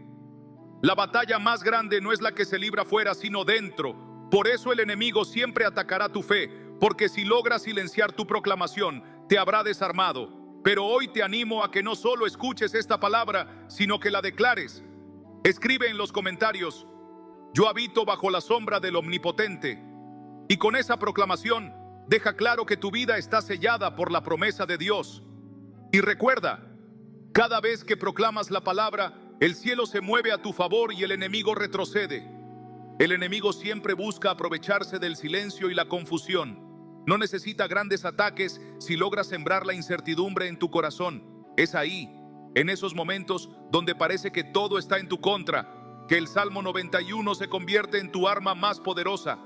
La batalla más grande no es la que se libra fuera, sino dentro. Por eso el enemigo siempre atacará tu fe, porque si logra silenciar tu proclamación, te habrá desarmado. Pero hoy te animo a que no solo escuches esta palabra, sino que la declares. Escribe en los comentarios: yo habito bajo la sombra del Omnipotente. Y con esa proclamación, deja claro que tu vida está sellada por la promesa de Dios. Y recuerda, cada vez que proclamas la palabra, el cielo se mueve a tu favor y el enemigo retrocede. El enemigo siempre busca aprovecharse del silencio y la confusión. No necesita grandes ataques si logra sembrar la incertidumbre en tu corazón. Es ahí, en esos momentos donde parece que todo está en tu contra, que el Salmo 91 se convierte en tu arma más poderosa.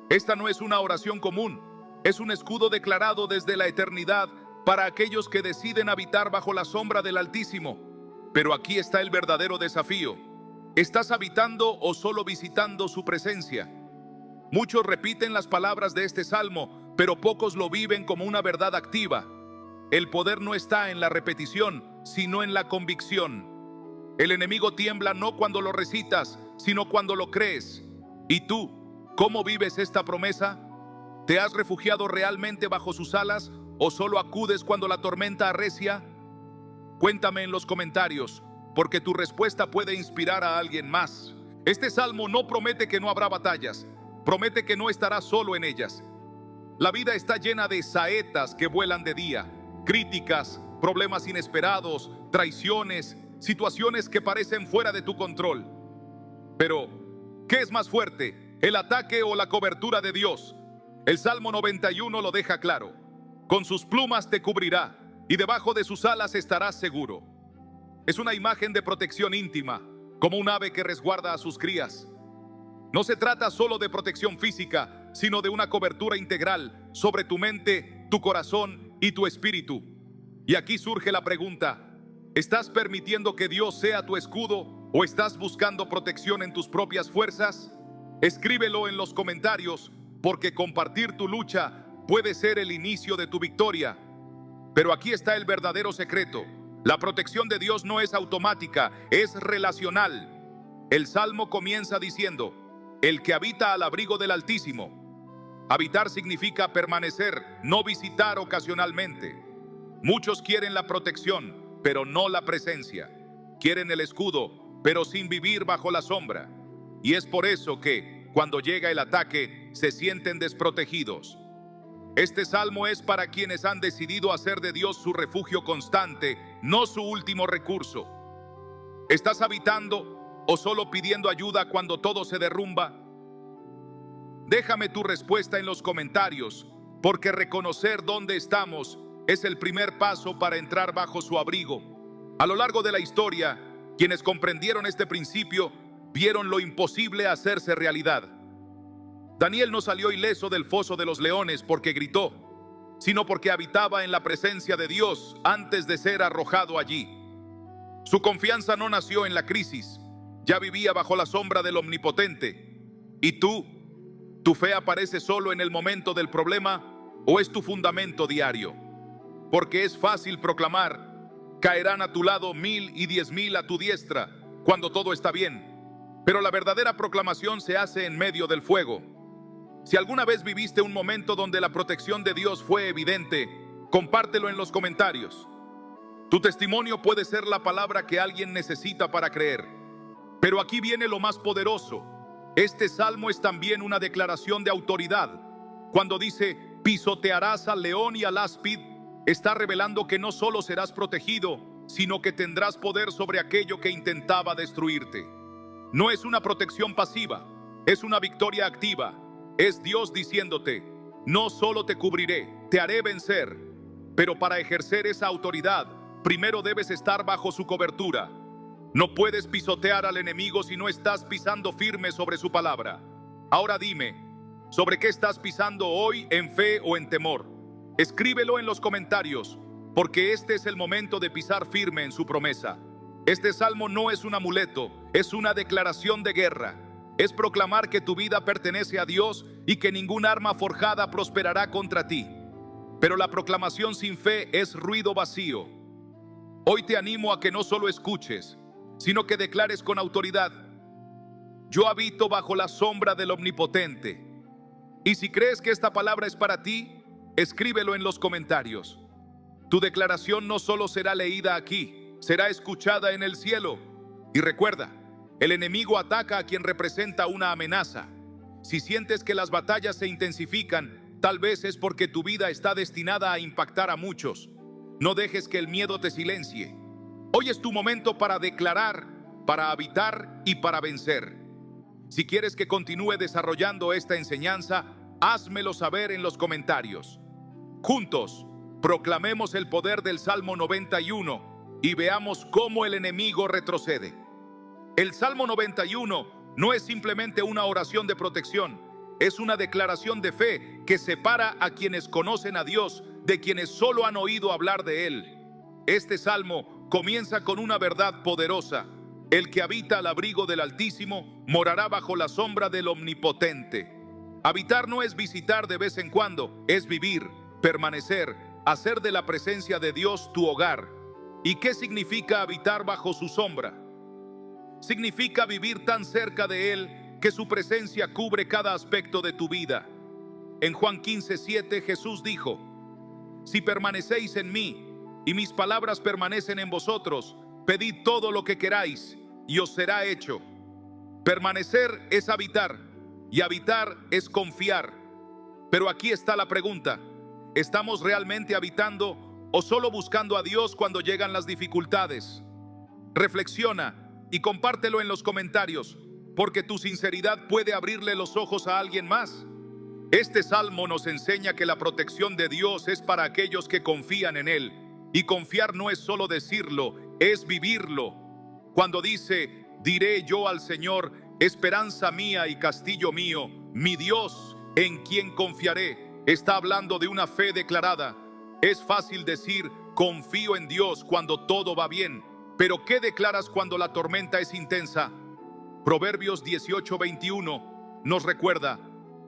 Esta no es una oración común, es un escudo declarado desde la eternidad para aquellos que deciden habitar bajo la sombra del Altísimo. Pero aquí está el verdadero desafío. ¿Estás habitando o solo visitando su presencia? Muchos repiten las palabras de este salmo, pero pocos lo viven como una verdad activa. El poder no está en la repetición, sino en la convicción. El enemigo tiembla no cuando lo recitas, sino cuando lo crees. ¿Y tú, cómo vives esta promesa? ¿Te has refugiado realmente bajo sus alas o solo acudes cuando la tormenta arrecia? Cuéntame en los comentarios, porque tu respuesta puede inspirar a alguien más. Este salmo no promete que no habrá batallas, promete que no estarás solo en ellas. La vida está llena de saetas que vuelan de día, críticas, problemas inesperados, traiciones, situaciones que parecen fuera de tu control. Pero, ¿qué es más fuerte, el ataque o la cobertura de Dios? El Salmo 91 lo deja claro. Con sus plumas te cubrirá y debajo de sus alas estarás seguro. Es una imagen de protección íntima, como un ave que resguarda a sus crías. No se trata solo de protección física, sino de una cobertura integral sobre tu mente, tu corazón y tu espíritu. Y aquí surge la pregunta: ¿estás permitiendo que Dios sea tu escudo o estás buscando protección en tus propias fuerzas? Escríbelo en los comentarios, porque compartir tu lucha puede ser el inicio de tu victoria. Pero aquí está el verdadero secreto. La protección de Dios no es automática, es relacional. El Salmo comienza diciendo: el que habita al abrigo del Altísimo. Habitar significa permanecer, no visitar ocasionalmente. Muchos quieren la protección, pero no la presencia. Quieren el escudo, pero sin vivir bajo la sombra. Y es por eso que, cuando llega el ataque, se sienten desprotegidos. Este salmo es para quienes han decidido hacer de Dios su refugio constante, no su último recurso. ¿Estás habitando o solo pidiendo ayuda cuando todo se derrumba? Déjame tu respuesta en los comentarios, porque reconocer dónde estamos es el primer paso para entrar bajo su abrigo. A lo largo de la historia, quienes comprendieron este principio vieron lo imposible hacerse realidad. Daniel no salió ileso del foso de los leones porque gritó, sino porque habitaba en la presencia de Dios antes de ser arrojado allí. Su confianza no nació en la crisis, ya vivía bajo la sombra del Omnipotente. ¿Y tú? ¿Tu fe aparece solo en el momento del problema o es tu fundamento diario? Porque es fácil proclamar: caerán a tu lado 1000 y 10,000 a tu diestra, cuando todo está bien. Pero la verdadera proclamación se hace en medio del fuego. Si alguna vez viviste un momento donde la protección de Dios fue evidente, compártelo en los comentarios. Tu testimonio puede ser la palabra que alguien necesita para creer. Pero aquí viene lo más poderoso. Este salmo es también una declaración de autoridad. Cuando dice: pisotearás al león y al áspid, está revelando que no solo serás protegido, sino que tendrás poder sobre aquello que intentaba destruirte. No es una protección pasiva, es una victoria activa. Es Dios diciéndote: no solo te cubriré, te haré vencer. Pero para ejercer esa autoridad, primero debes estar bajo su cobertura. No puedes pisotear al enemigo si no estás pisando firme sobre su palabra. Ahora dime, ¿sobre qué estás pisando hoy, en fe o en temor? Escríbelo en los comentarios, porque este es el momento de pisar firme en su promesa. Este salmo no es un amuleto, es una declaración de guerra. Es proclamar que tu vida pertenece a Dios y que ningún arma forjada prosperará contra ti. Pero la proclamación sin fe es ruido vacío. Hoy te animo a que no solo escuches, sino que declares con autoridad: yo habito bajo la sombra del Omnipotente. Y si crees que esta palabra es para ti, escríbelo en los comentarios. Tu declaración no solo será leída aquí, será escuchada en el cielo. Y recuerda, el enemigo ataca a quien representa una amenaza. Si sientes que las batallas se intensifican, tal vez es porque tu vida está destinada a impactar a muchos. No dejes que el miedo te silencie. Hoy es tu momento para declarar, para habitar y para vencer. Si quieres que continúe desarrollando esta enseñanza, házmelo saber en los comentarios. Juntos, proclamemos el poder del Salmo 91 y veamos cómo el enemigo retrocede. El Salmo 91 no es simplemente una oración de protección, es una declaración de fe que separa a quienes conocen a Dios de quienes solo han oído hablar de Él. Este salmo comienza con una verdad poderosa: el que habita al abrigo del Altísimo morará bajo la sombra del Omnipotente. Habitar no es visitar de vez en cuando, es vivir, permanecer, hacer de la presencia de Dios tu hogar. ¿Y qué significa habitar bajo su sombra? Significa vivir tan cerca de Él que su presencia cubre cada aspecto de tu vida. En Juan 15:7 Jesús dijo: si permanecéis en mí y mis palabras permanecen en vosotros, pedid todo lo que queráis y os será hecho. Permanecer es habitar y habitar es confiar. Pero aquí está la pregunta: ¿estamos realmente habitando o solo buscando a Dios cuando llegan las dificultades? Reflexiona y compártelo en los comentarios, porque tu sinceridad puede abrirle los ojos a alguien más. Este salmo nos enseña que la protección de Dios es para aquellos que confían en Él. Y confiar no es solo decirlo, es vivirlo. Cuando dice: diré yo al Señor, esperanza mía y castillo mío, mi Dios, en quien confiaré, está hablando de una fe declarada. Es fácil decir confío en Dios cuando todo va bien, pero ¿qué declaras cuando la tormenta es intensa? Proverbios 18:21 nos recuerda: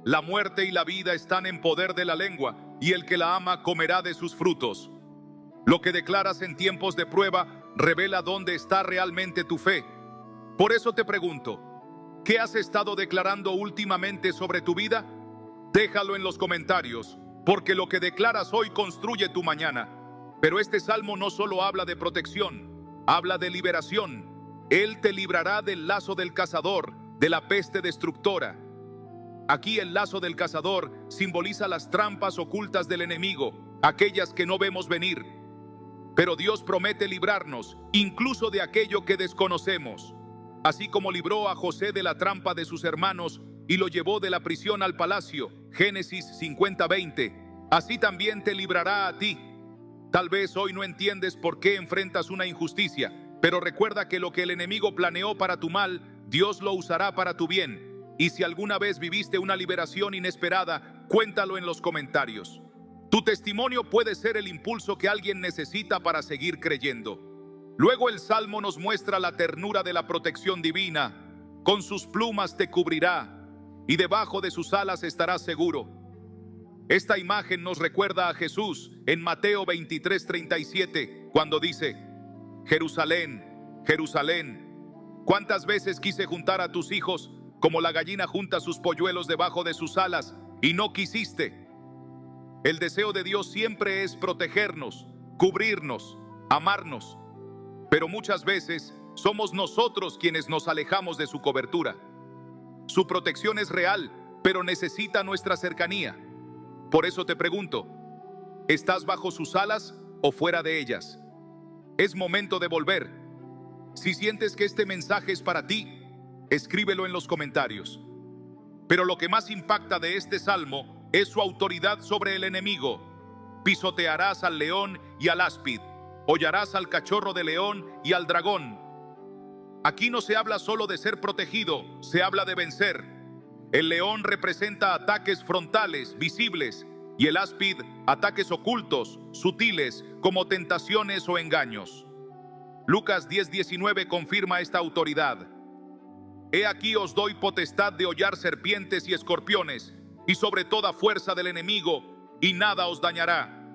la muerte y la vida están en poder de la lengua, y el que la ama comerá de sus frutos. Lo que declaras en tiempos de prueba revela dónde está realmente tu fe. Por eso te pregunto, ¿qué has estado declarando últimamente sobre tu vida? Déjalo en los comentarios, porque lo que declaras hoy construye tu mañana. Pero este salmo no solo habla de protección, habla de liberación. Él te librará del lazo del cazador, de la peste destructora. Aquí el lazo del cazador simboliza las trampas ocultas del enemigo, aquellas que no vemos venir. Pero Dios promete librarnos, incluso de aquello que desconocemos. Así como libró a José de la trampa de sus hermanos y lo llevó de la prisión al palacio, Génesis 50:20, así también te librará a ti. Tal vez hoy no entiendes por qué enfrentas una injusticia, pero recuerda que lo que el enemigo planeó para tu mal, Dios lo usará para tu bien. Y si alguna vez viviste una liberación inesperada, cuéntalo en los comentarios. Tu testimonio puede ser el impulso que alguien necesita para seguir creyendo. Luego el Salmo nos muestra la ternura de la protección divina. Con sus plumas te cubrirá, y debajo de sus alas estarás seguro. Esta imagen nos recuerda a Jesús en Mateo 23:37, cuando dice: Jerusalén, Jerusalén, ¿cuántas veces quise juntar a tus hijos como la gallina junta sus polluelos debajo de sus alas, y no quisiste? El deseo de Dios siempre es protegernos, cubrirnos, amarnos. Pero muchas veces somos nosotros quienes nos alejamos de su cobertura. Su protección es real, pero necesita nuestra cercanía. Por eso te pregunto, ¿estás bajo sus alas o fuera de ellas? Es momento de volver. Si sientes que este mensaje es para ti, escríbelo en los comentarios. Pero lo que más impacta de este salmo es su autoridad sobre el enemigo. Pisotearás al león y al áspid, hollarás al cachorro de león y al dragón. Aquí no se habla solo de ser protegido, se habla de vencer. El león representa ataques frontales, visibles, y el áspid, ataques ocultos, sutiles, como tentaciones o engaños. Lucas 10:19 confirma esta autoridad. He aquí os doy potestad de hollar serpientes y escorpiones, y sobre toda fuerza del enemigo, y nada os dañará.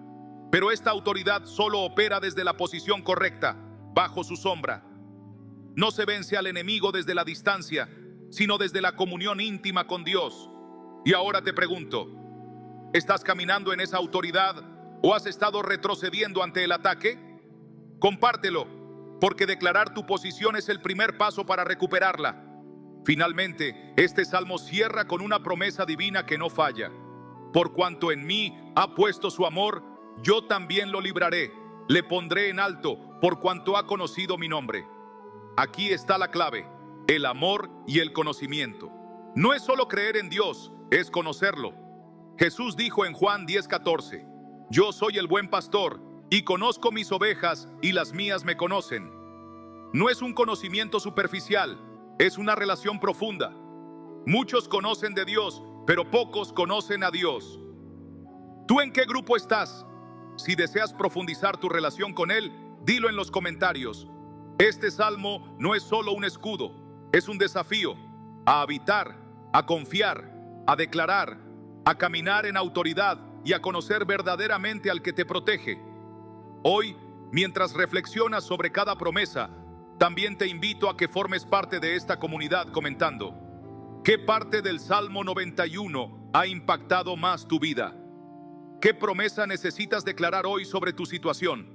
Pero esta autoridad solo opera desde la posición correcta, bajo su sombra. No se vence al enemigo desde la distancia, sino desde la comunión íntima con Dios. Y ahora te pregunto, ¿estás caminando en esa autoridad o has estado retrocediendo ante el ataque? Compártelo, porque declarar tu posición es el primer paso para recuperarla. Finalmente, este salmo cierra con una promesa divina que no falla. Por cuanto en mí ha puesto su amor, yo también lo libraré, le pondré en alto, por cuanto ha conocido mi nombre. Aquí está la clave. el amor y el conocimiento. No es solo creer en Dios, es conocerlo. Jesús dijo en Juan 10:14, yo soy el buen pastor y conozco mis ovejas y las mías me conocen. No es un conocimiento superficial, es una relación profunda. Muchos conocen de Dios, pero pocos conocen a Dios. ¿Tú en qué grupo estás? Si deseas profundizar tu relación con Él, dilo en los comentarios. Este salmo no es solo un escudo, es un desafío a habitar, a confiar, a declarar, a caminar en autoridad y a conocer verdaderamente al que te protege. Hoy, mientras reflexionas sobre cada promesa, también te invito a que formes parte de esta comunidad comentando. ¿Qué parte del Salmo 91 ha impactado más tu vida? ¿Qué promesa necesitas declarar hoy sobre tu situación?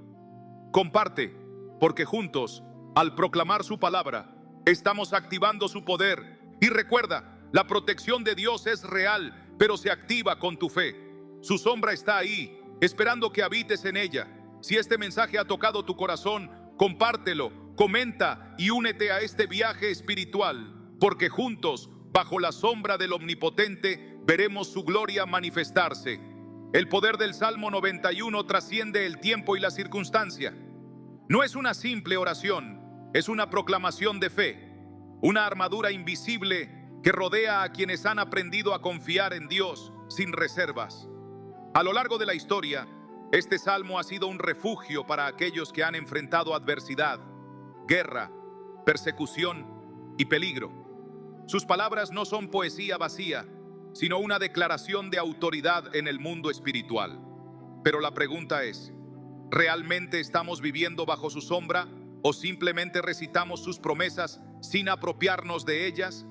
Comparte, porque juntos, al proclamar su palabra, estamos activando su poder. Y recuerda, la protección de Dios es real, pero se activa con tu fe. Su sombra está ahí, esperando que habites en ella. Si este mensaje ha tocado tu corazón, compártelo, comenta y únete a este viaje espiritual, porque juntos, bajo la sombra del Omnipotente, veremos su gloria manifestarse. El poder del Salmo 91 trasciende el tiempo y la circunstancia. No es una simple oración, es una proclamación de fe, una armadura invisible que rodea a quienes han aprendido a confiar en Dios sin reservas. A lo largo de la historia, este salmo ha sido un refugio para aquellos que han enfrentado adversidad, guerra, persecución y peligro. Sus palabras no son poesía vacía, sino una declaración de autoridad en el mundo espiritual. Pero la pregunta es, ¿realmente estamos viviendo bajo su sombra o simplemente recitamos sus promesas sin apropiarnos de ellas?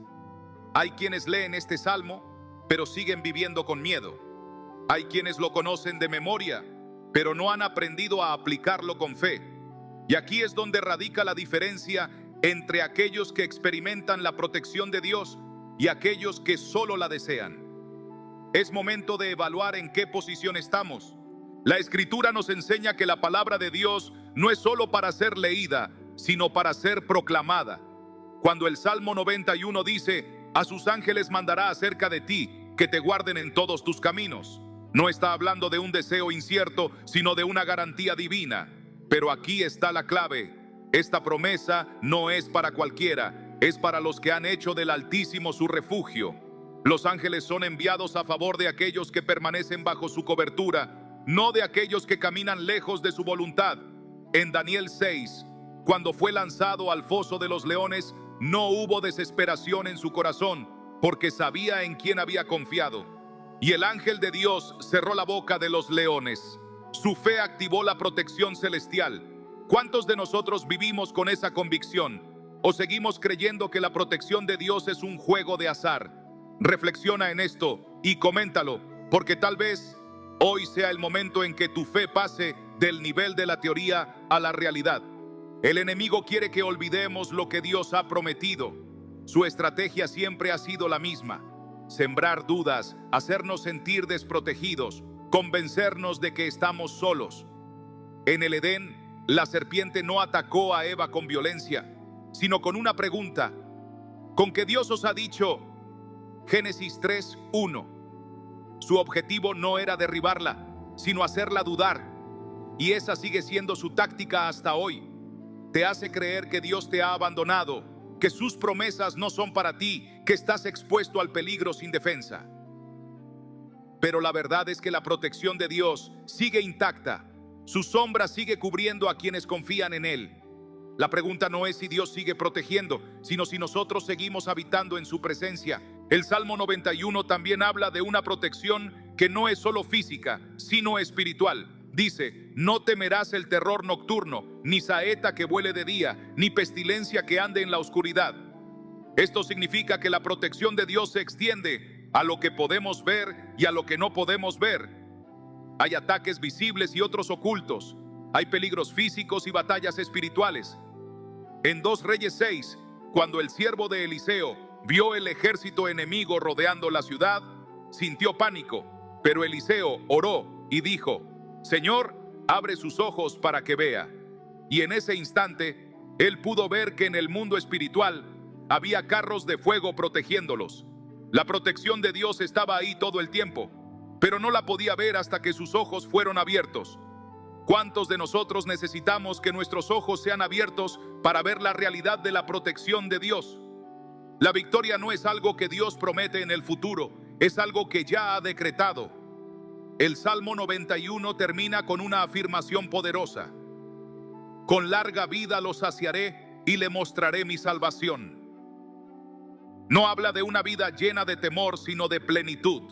Hay quienes leen este salmo, pero siguen viviendo con miedo. Hay quienes lo conocen de memoria, pero no han aprendido a aplicarlo con fe. Y aquí es donde radica la diferencia entre aquellos que experimentan la protección de Dios y aquellos que solo la desean. Es momento de evaluar en qué posición estamos. La Escritura nos enseña que la palabra de Dios no es solo para ser leída, sino para ser proclamada. Cuando el Salmo 91 dice, a sus ángeles mandará acerca de ti, que te guarden en todos tus caminos. No está hablando de un deseo incierto, sino de una garantía divina. Pero aquí está la clave. Esta promesa no es para cualquiera. Es para los que han hecho del Altísimo su refugio. Los ángeles son enviados a favor de aquellos que permanecen bajo su cobertura, no de aquellos que caminan lejos de su voluntad. En Daniel 6, cuando fue lanzado al foso de los leones, no hubo desesperación en su corazón, porque sabía en quién había confiado. Y el ángel de Dios cerró la boca de los leones. Su fe activó la protección celestial. ¿Cuántos de nosotros vivimos con esa convicción? ¿O seguimos creyendo que la protección de Dios es un juego de azar? Reflexiona en esto y coméntalo, porque tal vez hoy sea el momento en que tu fe pase del nivel de la teoría a la realidad. El enemigo quiere que olvidemos lo que Dios ha prometido. Su estrategia siempre ha sido la misma: sembrar dudas, hacernos sentir desprotegidos, convencernos de que estamos solos. En el Edén, la serpiente no atacó a Eva con violencia, sino con una pregunta. ¿Con qué Dios os ha dicho? Génesis 3:1. Su objetivo no era derribarla, sino hacerla dudar. Y esa sigue siendo su táctica hasta hoy. Te hace creer que Dios te ha abandonado, que sus promesas no son para ti, que estás expuesto al peligro sin defensa. Pero la verdad es que la protección de Dios sigue intacta. Su sombra sigue cubriendo a quienes confían en Él. La pregunta no es si Dios sigue protegiendo, sino si nosotros seguimos habitando en su presencia. El Salmo 91 también habla de una protección que no es solo física, sino espiritual. Dice, no temerás el terror nocturno, ni saeta que vuele de día, ni pestilencia que ande en la oscuridad. Esto significa que la protección de Dios se extiende a lo que podemos ver y a lo que no podemos ver. Hay ataques visibles y otros ocultos. Hay peligros físicos y batallas espirituales. En 2 Reyes 6, cuando el siervo de Eliseo vio el ejército enemigo rodeando la ciudad, sintió pánico, pero Eliseo oró y dijo, Señor, abre sus ojos para que vea. Y en ese instante, él pudo ver que en el mundo espiritual había carros de fuego protegiéndolos. La protección de Dios estaba ahí todo el tiempo, pero no la podía ver hasta que sus ojos fueron abiertos. ¿Cuántos de nosotros necesitamos que nuestros ojos sean abiertos para ver la realidad de la protección de Dios? La victoria no es algo que Dios promete en el futuro, es algo que ya ha decretado. El Salmo 91 termina con una afirmación poderosa: con larga vida lo saciaré y le mostraré mi salvación. No habla de una vida llena de temor, sino de plenitud.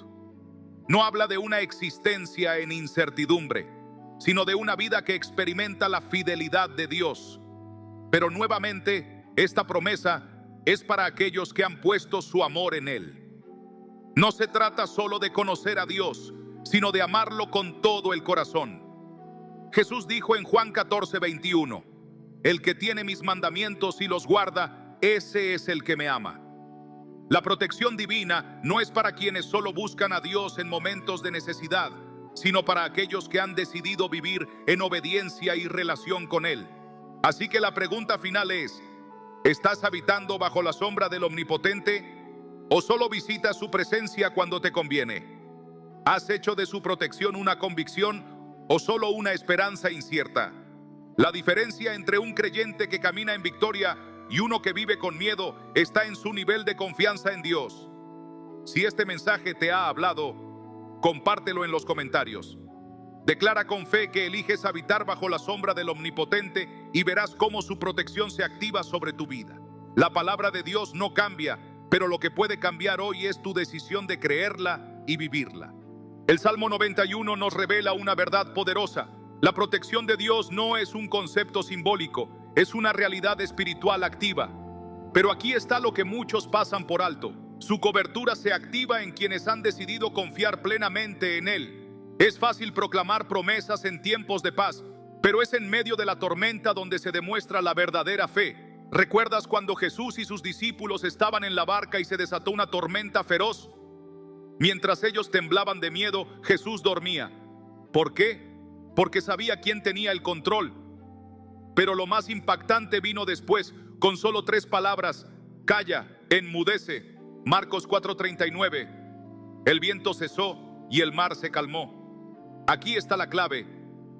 No habla de una existencia en incertidumbre, sino de una vida que experimenta la fidelidad de Dios. Pero nuevamente, esta promesa es para aquellos que han puesto su amor en Él. No se trata solo de conocer a Dios, sino de amarlo con todo el corazón. Jesús dijo en Juan 14:21, el que tiene mis mandamientos y los guarda, ese es el que me ama. La protección divina no es para quienes solo buscan a Dios en momentos de necesidad, sino para aquellos que han decidido vivir en obediencia y relación con Él. Así que la pregunta final es: ¿estás habitando bajo la sombra del Omnipotente o solo visitas su presencia cuando te conviene? ¿Has hecho de su protección una convicción o solo una esperanza incierta? La diferencia entre un creyente que camina en victoria y uno que vive con miedo está en su nivel de confianza en Dios. Si este mensaje te ha hablado, compártelo en los comentarios. Declara con fe que eliges habitar bajo la sombra del Omnipotente y verás cómo su protección se activa sobre tu vida. La palabra de Dios no cambia, pero lo que puede cambiar hoy es tu decisión de creerla y vivirla. El Salmo 91 nos revela una verdad poderosa. La protección de Dios no es un concepto simbólico, es una realidad espiritual activa. Pero aquí está lo que muchos pasan por alto: su cobertura se activa en quienes han decidido confiar plenamente en Él. Es fácil proclamar promesas en tiempos de paz, pero es en medio de la tormenta donde se demuestra la verdadera fe. ¿Recuerdas cuando Jesús y sus discípulos estaban en la barca y se desató una tormenta feroz? Mientras ellos temblaban de miedo, Jesús dormía. ¿Por qué? Porque sabía quién tenía el control. Pero lo más impactante vino después, con solo 3 palabras: calla, enmudece. Marcos 4:39. El viento cesó y el mar se calmó. Aquí está la clave: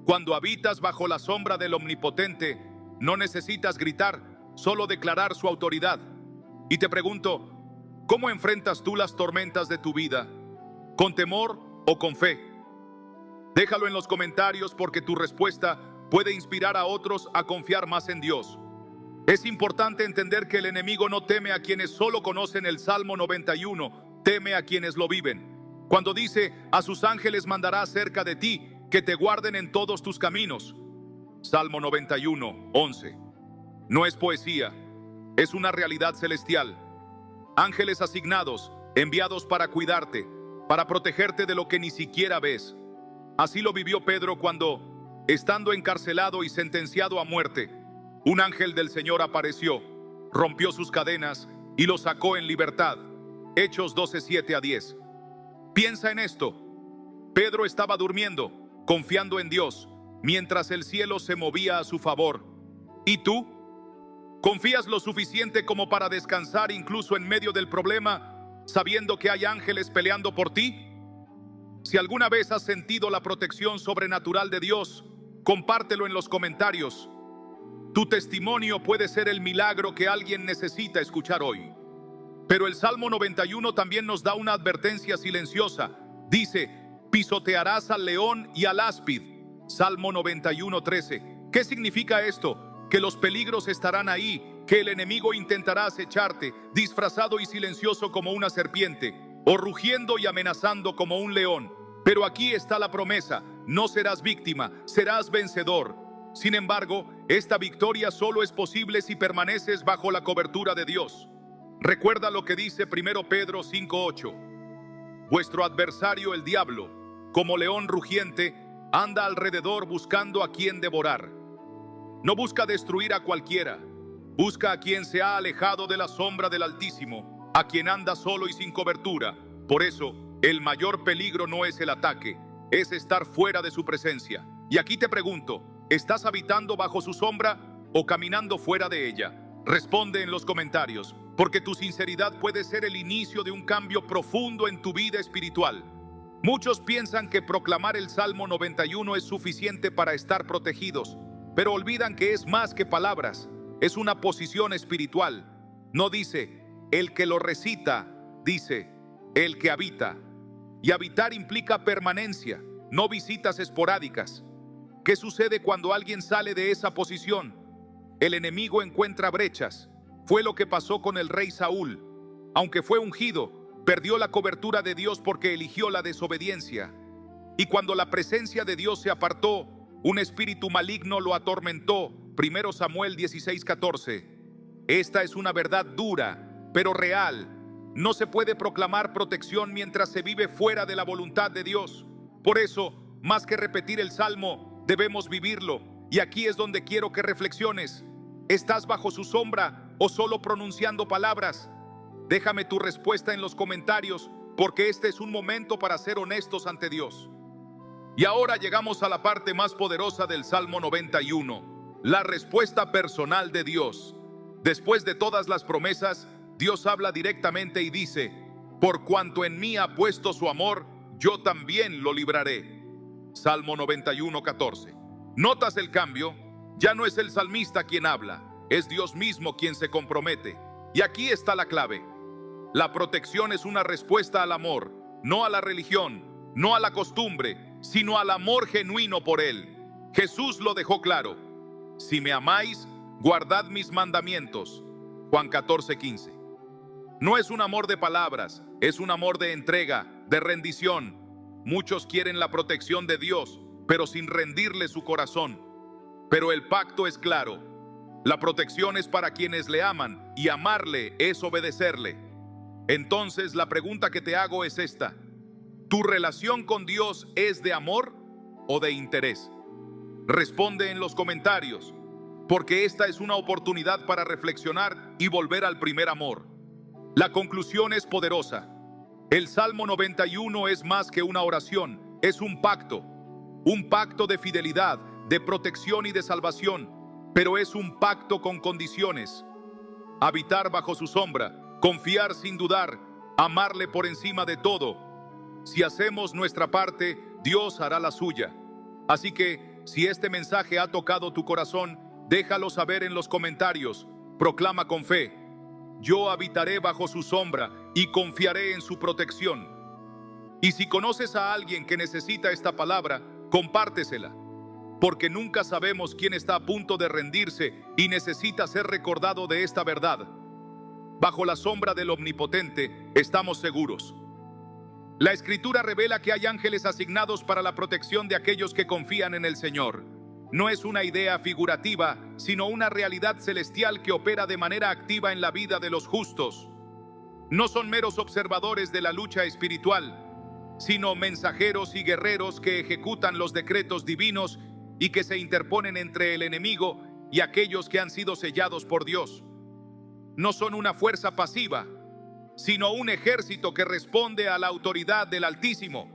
cuando habitas bajo la sombra del Omnipotente, no necesitas gritar, solo declarar su autoridad. Y te pregunto, ¿cómo enfrentas tú las tormentas de tu vida? ¿Con temor o con fe? Déjalo en los comentarios, porque tu respuesta puede inspirar a otros a confiar más en Dios. Es importante entender que el enemigo no teme a quienes solo conocen el Salmo 91, teme a quienes lo viven. Cuando dice: a sus ángeles mandará cerca de ti, que te guarden en todos tus caminos. Salmo 91:11. No es poesía, es una realidad celestial. Ángeles asignados, enviados para cuidarte, para protegerte de lo que ni siquiera ves. Así lo vivió Pedro cuando, estando encarcelado y sentenciado a muerte, un ángel del Señor apareció, rompió sus cadenas y lo sacó en libertad. Hechos 12:7-10. Piensa en esto: Pedro estaba durmiendo, confiando en Dios, mientras el cielo se movía a su favor. ¿Y tú? ¿Confías lo suficiente como para descansar incluso en medio del problema, sabiendo que hay ángeles peleando por ti? Si alguna vez has sentido la protección sobrenatural de Dios, compártelo en los comentarios. Tu testimonio puede ser el milagro que alguien necesita escuchar hoy. Pero el Salmo 91 también nos da una advertencia silenciosa. Dice: pisotearás al león y al áspid. Salmo 91:13. ¿Qué significa esto? Que los peligros estarán ahí, que el enemigo intentará acecharte, disfrazado y silencioso como una serpiente, o rugiendo y amenazando como un león. Pero aquí está la promesa: no serás víctima, serás vencedor. Sin embargo, esta victoria solo es posible si permaneces bajo la cobertura de Dios. Recuerda lo que dice 1 Pedro 5:8. Vuestro adversario, el diablo, como león rugiente, anda alrededor buscando a quien devorar. No busca destruir a cualquiera, busca a quien se ha alejado de la sombra del Altísimo, a quien anda solo y sin cobertura. Por eso, el mayor peligro no es el ataque, es estar fuera de su presencia. Y aquí te pregunto: ¿estás habitando bajo su sombra o caminando fuera de ella? Responde en los comentarios. porque tu sinceridad puede ser el inicio de un cambio profundo en tu vida espiritual. Muchos piensan que proclamar el Salmo 91 es suficiente para estar protegidos, pero olvidan que es más que palabras, es una posición espiritual. No dice el que lo recita, dice el que habita. Y habitar implica permanencia, no visitas esporádicas. ¿Qué sucede cuando alguien sale de esa posición? El enemigo encuentra brechas. Fue lo que pasó con el rey Saúl. Aunque fue ungido, perdió la cobertura de Dios porque eligió la desobediencia. Y cuando la presencia de Dios se apartó, un espíritu maligno lo atormentó. 1 Samuel 16:14. Esta es una verdad dura, pero real. No se puede proclamar protección mientras se vive fuera de la voluntad de Dios. Por eso, más que repetir el Salmo, debemos vivirlo. Y aquí es donde quiero que reflexiones. ¿Estás bajo su sombra o solo pronunciando palabras? Déjame tu respuesta en los comentarios, porque este es un momento para ser honestos ante Dios. Y ahora llegamos a la parte más poderosa del Salmo 91, la respuesta personal de Dios. Después de todas las promesas, Dios habla directamente y dice: por cuanto en mí ha puesto su amor, yo también lo libraré. Salmo 91:14. ¿Notas el cambio? Ya no es el salmista quien habla, es Dios mismo quien se compromete. Y aquí está la clave. La protección es una respuesta al amor, no a la religión, no a la costumbre, sino al amor genuino por Él. Jesús lo dejó claro: si me amáis, guardad mis mandamientos. Juan 14:15. No es un amor de palabras, es un amor de entrega, de rendición. Muchos quieren la protección de Dios, pero sin rendirle su corazón. Pero el pacto es claro. La protección es para quienes le aman, y amarle es obedecerle. Entonces la pregunta que te hago es esta: ¿tu relación con Dios es de amor o de interés? Responde en los comentarios, porque esta es una oportunidad para reflexionar y volver al primer amor. La conclusión es poderosa. El Salmo 91 es más que una oración, es un pacto de fidelidad, de protección y de salvación, pero es un pacto con condiciones. Habitar bajo su sombra, confiar sin dudar, amarle por encima de todo. Si hacemos nuestra parte, Dios hará la suya. Así que, si este mensaje ha tocado tu corazón, déjalo saber en los comentarios. Proclama con fe: yo habitaré bajo su sombra y confiaré en su protección. Y si conoces a alguien que necesita esta palabra, compártesela, porque nunca sabemos quién está a punto de rendirse y necesita ser recordado de esta verdad. Bajo la sombra del Omnipotente estamos seguros. La Escritura revela que hay ángeles asignados para la protección de aquellos que confían en el Señor. No es una idea figurativa, sino una realidad celestial que opera de manera activa en la vida de los justos. No son meros observadores de la lucha espiritual, sino mensajeros y guerreros que ejecutan los decretos divinos y que se interponen entre el enemigo y aquellos que han sido sellados por Dios. No son una fuerza pasiva, sino un ejército que responde a la autoridad del Altísimo.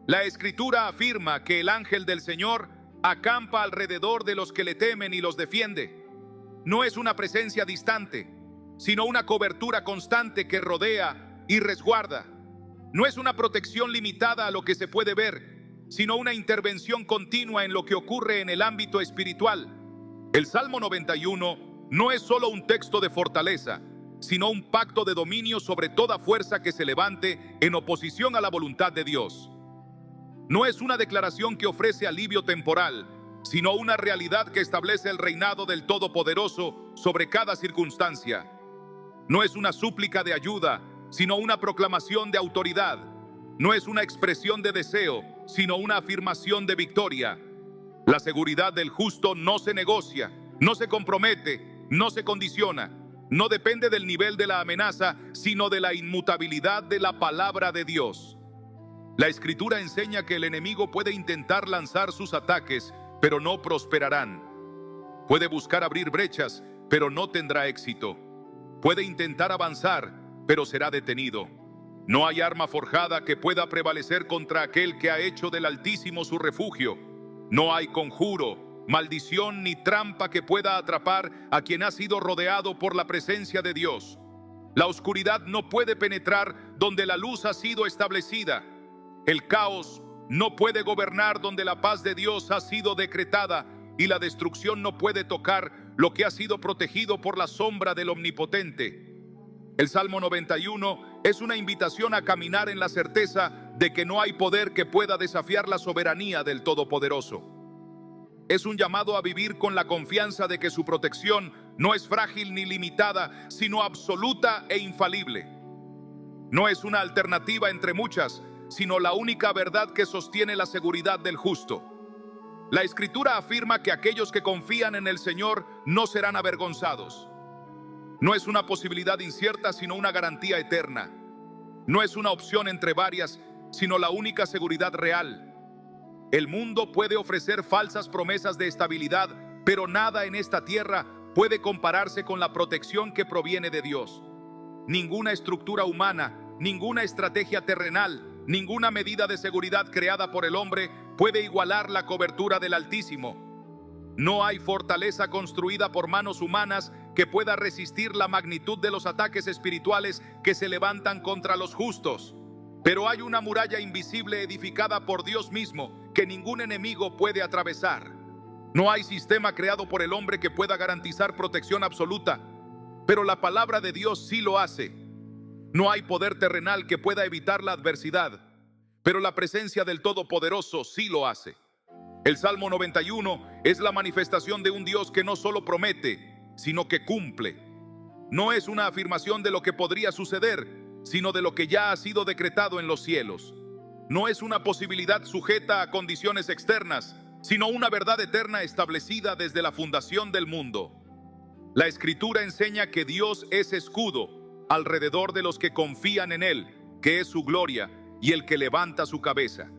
La Escritura afirma que el ángel del Señor acampa alrededor de los que le temen y los defiende. No es una presencia distante, sino una cobertura constante que rodea y resguarda. No es una protección limitada a lo que se puede ver, sino una intervención continua en lo que ocurre en el ámbito espiritual. El Salmo 91 no es solo un texto de fortaleza, sino un pacto de dominio sobre toda fuerza que se levante en oposición a la voluntad de Dios. No es una declaración que ofrece alivio temporal, sino una realidad que establece el reinado del Todopoderoso sobre cada circunstancia. No es una súplica de ayuda, sino una proclamación de autoridad. No es una expresión de deseo, sino una afirmación de victoria. La seguridad del justo no se negocia, no se compromete, no se condiciona. No depende del nivel de la amenaza, sino de la inmutabilidad de la palabra de Dios. La Escritura enseña que el enemigo puede intentar lanzar sus ataques, pero no prosperarán. Puede buscar abrir brechas, pero no tendrá éxito. Puede intentar avanzar, pero será detenido. No hay arma forjada que pueda prevalecer contra aquel que ha hecho del Altísimo su refugio. No hay conjuro, maldición ni trampa que pueda atrapar a quien ha sido rodeado por la presencia de Dios. La oscuridad no puede penetrar donde la luz ha sido establecida. El caos no puede gobernar donde la paz de Dios ha sido decretada, y la destrucción no puede tocar lo que ha sido protegido por la sombra del Omnipotente. El Salmo 91 es una invitación a caminar en la certeza de que no hay poder que pueda desafiar la soberanía del Todopoderoso. Es un llamado a vivir con la confianza de que su protección no es frágil ni limitada, sino absoluta e infalible. No es una alternativa entre muchas, sino la única verdad que sostiene la seguridad del justo. La Escritura afirma que aquellos que confían en el Señor no serán avergonzados. No es una posibilidad incierta, sino una garantía eterna. No es una opción entre varias, sino la única seguridad real. El mundo puede ofrecer falsas promesas de estabilidad, pero nada en esta tierra puede compararse con la protección que proviene de Dios. Ninguna estructura humana, ninguna estrategia terrenal, ninguna medida de seguridad creada por el hombre puede igualar la cobertura del Altísimo. No hay fortaleza construida por manos humanas que pueda resistir la magnitud de los ataques espirituales que se levantan contra los justos. Pero hay una muralla invisible edificada por Dios mismo que ningún enemigo puede atravesar. No hay sistema creado por el hombre que pueda garantizar protección absoluta, pero la palabra de Dios sí lo hace. No hay poder terrenal que pueda evitar la adversidad, pero la presencia del Todopoderoso sí lo hace. El Salmo 91 es la manifestación de un Dios que no solo promete, sino que cumple. No es una afirmación de lo que podría suceder, sino de lo que ya ha sido decretado en los cielos. No es una posibilidad sujeta a condiciones externas, sino una verdad eterna establecida desde la fundación del mundo. La Escritura enseña que Dios es escudo alrededor de los que confían en Él, que es su gloria y el que levanta su cabeza.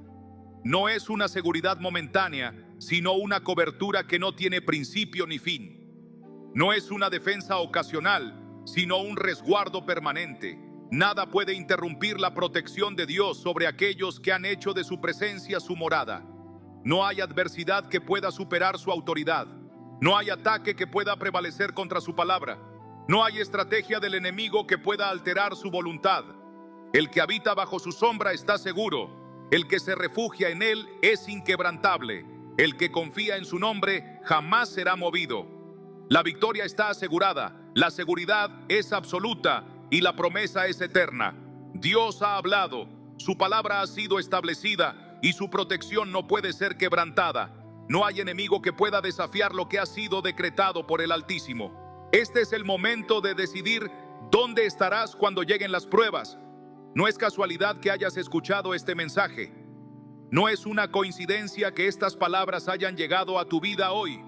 No es una seguridad momentánea, sino una cobertura que no tiene principio ni fin. No es una defensa ocasional, sino un resguardo permanente. Nada puede interrumpir la protección de Dios sobre aquellos que han hecho de su presencia su morada. No hay adversidad que pueda superar su autoridad. No hay ataque que pueda prevalecer contra su palabra. No hay estrategia del enemigo que pueda alterar su voluntad. El que habita bajo su sombra está seguro. El que se refugia en él es inquebrantable. El que confía en su nombre jamás será movido. La victoria está asegurada, la seguridad es absoluta y la promesa es eterna. Dios ha hablado, su palabra ha sido establecida y su protección no puede ser quebrantada. No hay enemigo que pueda desafiar lo que ha sido decretado por el Altísimo. Este es el momento de decidir dónde estarás cuando lleguen las pruebas. No es casualidad que hayas escuchado este mensaje. No es una coincidencia que estas palabras hayan llegado a tu vida hoy.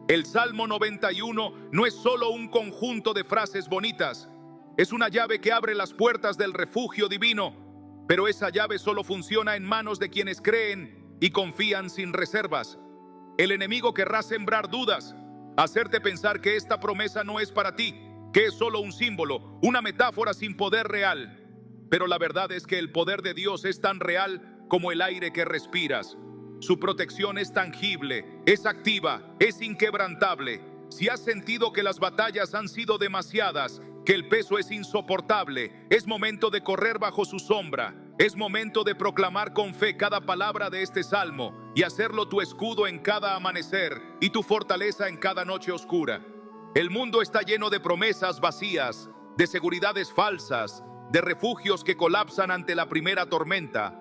El Salmo 91 no es solo un conjunto de frases bonitas. Es una llave que abre las puertas del refugio divino. Pero esa llave solo funciona en manos de quienes creen y confían sin reservas. El enemigo querrá sembrar dudas, hacerte pensar que esta promesa no es para ti, que es solo un símbolo, una metáfora sin poder real. Pero la verdad es que el poder de Dios es tan real como el aire que respiras. Su protección es tangible, es activa, es inquebrantable. Si has sentido que las batallas han sido demasiadas, que el peso es insoportable, es momento de correr bajo su sombra. Es momento de proclamar con fe cada palabra de este salmo y hacerlo tu escudo en cada amanecer y tu fortaleza en cada noche oscura. El mundo está lleno de promesas vacías, de seguridades falsas, de refugios que colapsan ante la primera tormenta.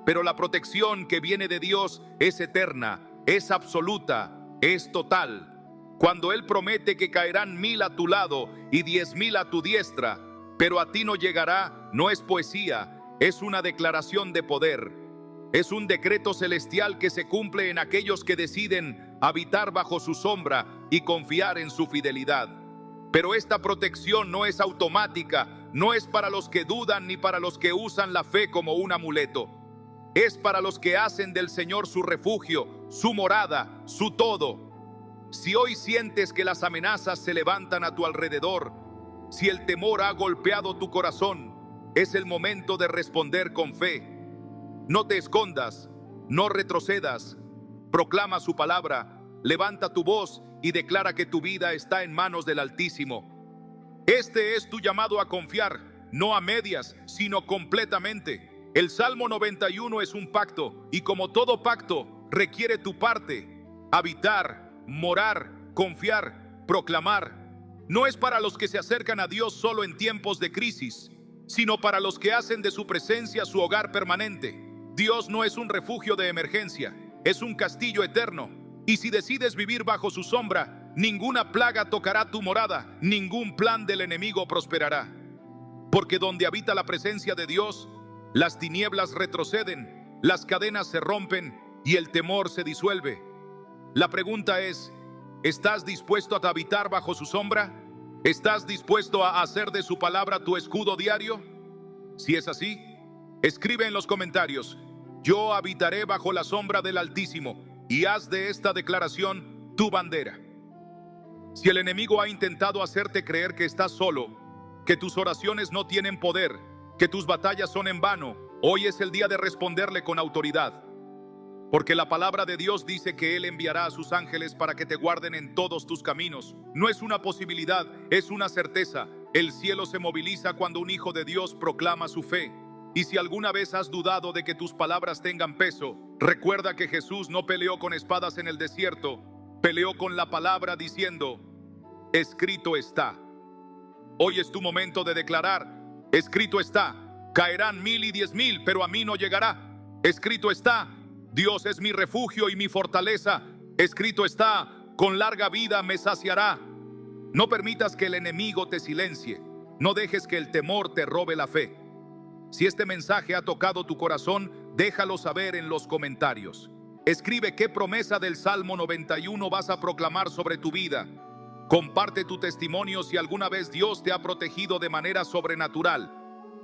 Pero la protección que viene de Dios es eterna, es absoluta, es total. Cuando Él promete que caerán 1000 a tu lado y 10,000 a tu diestra, pero a ti no llegará, no es poesía, es una declaración de poder. Es un decreto celestial que se cumple en aquellos que deciden habitar bajo su sombra y confiar en su fidelidad. Pero esta protección no es automática, no es para los que dudan ni para los que usan la fe como un amuleto. Es para los que hacen del Señor su refugio, su morada, su todo. Si hoy sientes que las amenazas se levantan a tu alrededor, si el temor ha golpeado tu corazón, es el momento de responder con fe. No te escondas, no retrocedas. Proclama su palabra, levanta tu voz y declara que tu vida está en manos del Altísimo. Este es tu llamado a confiar, no a medias, sino completamente. El Salmo 91 es un pacto, y como todo pacto, requiere tu parte. Habitar, morar, confiar, proclamar. No es para los que se acercan a Dios solo en tiempos de crisis, sino para los que hacen de su presencia su hogar permanente. Dios no es un refugio de emergencia, es un castillo eterno. Y si decides vivir bajo su sombra, ninguna plaga tocará tu morada, ningún plan del enemigo prosperará. Porque donde habita la presencia de Dios, las tinieblas retroceden, las cadenas se rompen y el temor se disuelve. La pregunta es, ¿estás dispuesto a habitar bajo su sombra? ¿Estás dispuesto a hacer de su palabra tu escudo diario? Si es así, escribe en los comentarios: yo habitaré bajo la sombra del Altísimo, y haz de esta declaración tu bandera. Si el enemigo ha intentado hacerte creer que estás solo, que tus oraciones no tienen poder, que tus batallas son en vano, hoy es el día de responderle con autoridad. Porque la palabra de Dios dice que Él enviará a sus ángeles para que te guarden en todos tus caminos. No es una posibilidad, es una certeza. El cielo se moviliza cuando un hijo de Dios proclama su fe. Y si alguna vez has dudado de que tus palabras tengan peso, recuerda que Jesús no peleó con espadas en el desierto, peleó con la palabra diciendo: escrito está. Hoy es tu momento de declarar: escrito está. Caerán 1000 y 10,000, pero a mí no llegará. Escrito está. Dios es mi refugio y mi fortaleza. Escrito está: con larga vida me saciará. No permitas que el enemigo te silencie. No dejes que el temor te robe la fe. Si este mensaje ha tocado tu corazón, déjalo saber en los comentarios. Escribe qué promesa del Salmo 91 vas a proclamar sobre tu vida. Comparte tu testimonio si alguna vez Dios te ha protegido de manera sobrenatural.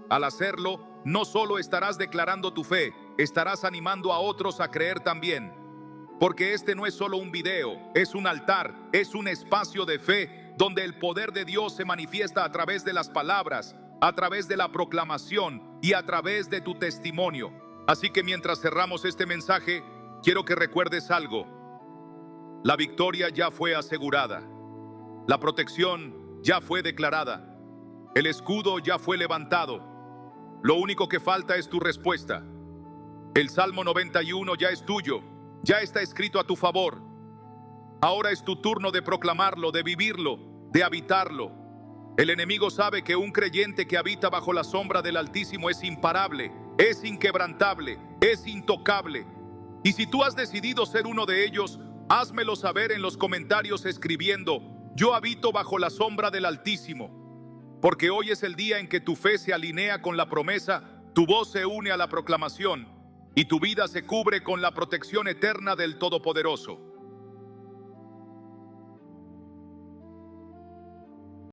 Al hacerlo, no solo estarás declarando tu fe, estarás animando a otros a creer también. Porque este no es solo un video, es un altar, es un espacio de fe donde el poder de Dios se manifiesta a través de las palabras, a través de la proclamación y a través de tu testimonio. Así que mientras cerramos este mensaje, quiero que recuerdes algo. La victoria ya fue asegurada. La protección ya fue declarada. El escudo ya fue levantado. Lo único que falta es tu respuesta. El Salmo 91 ya es tuyo, ya está escrito a tu favor. Ahora es tu turno de proclamarlo, de vivirlo, de habitarlo. El enemigo sabe que un creyente que habita bajo la sombra del Altísimo es imparable, es inquebrantable, es intocable. Y si tú has decidido ser uno de ellos, házmelo saber en los comentarios escribiendo: yo habito bajo la sombra del Altísimo. Porque hoy es el día en que tu fe se alinea con la promesa, tu voz se une a la proclamación y tu vida se cubre con la protección eterna del Todopoderoso.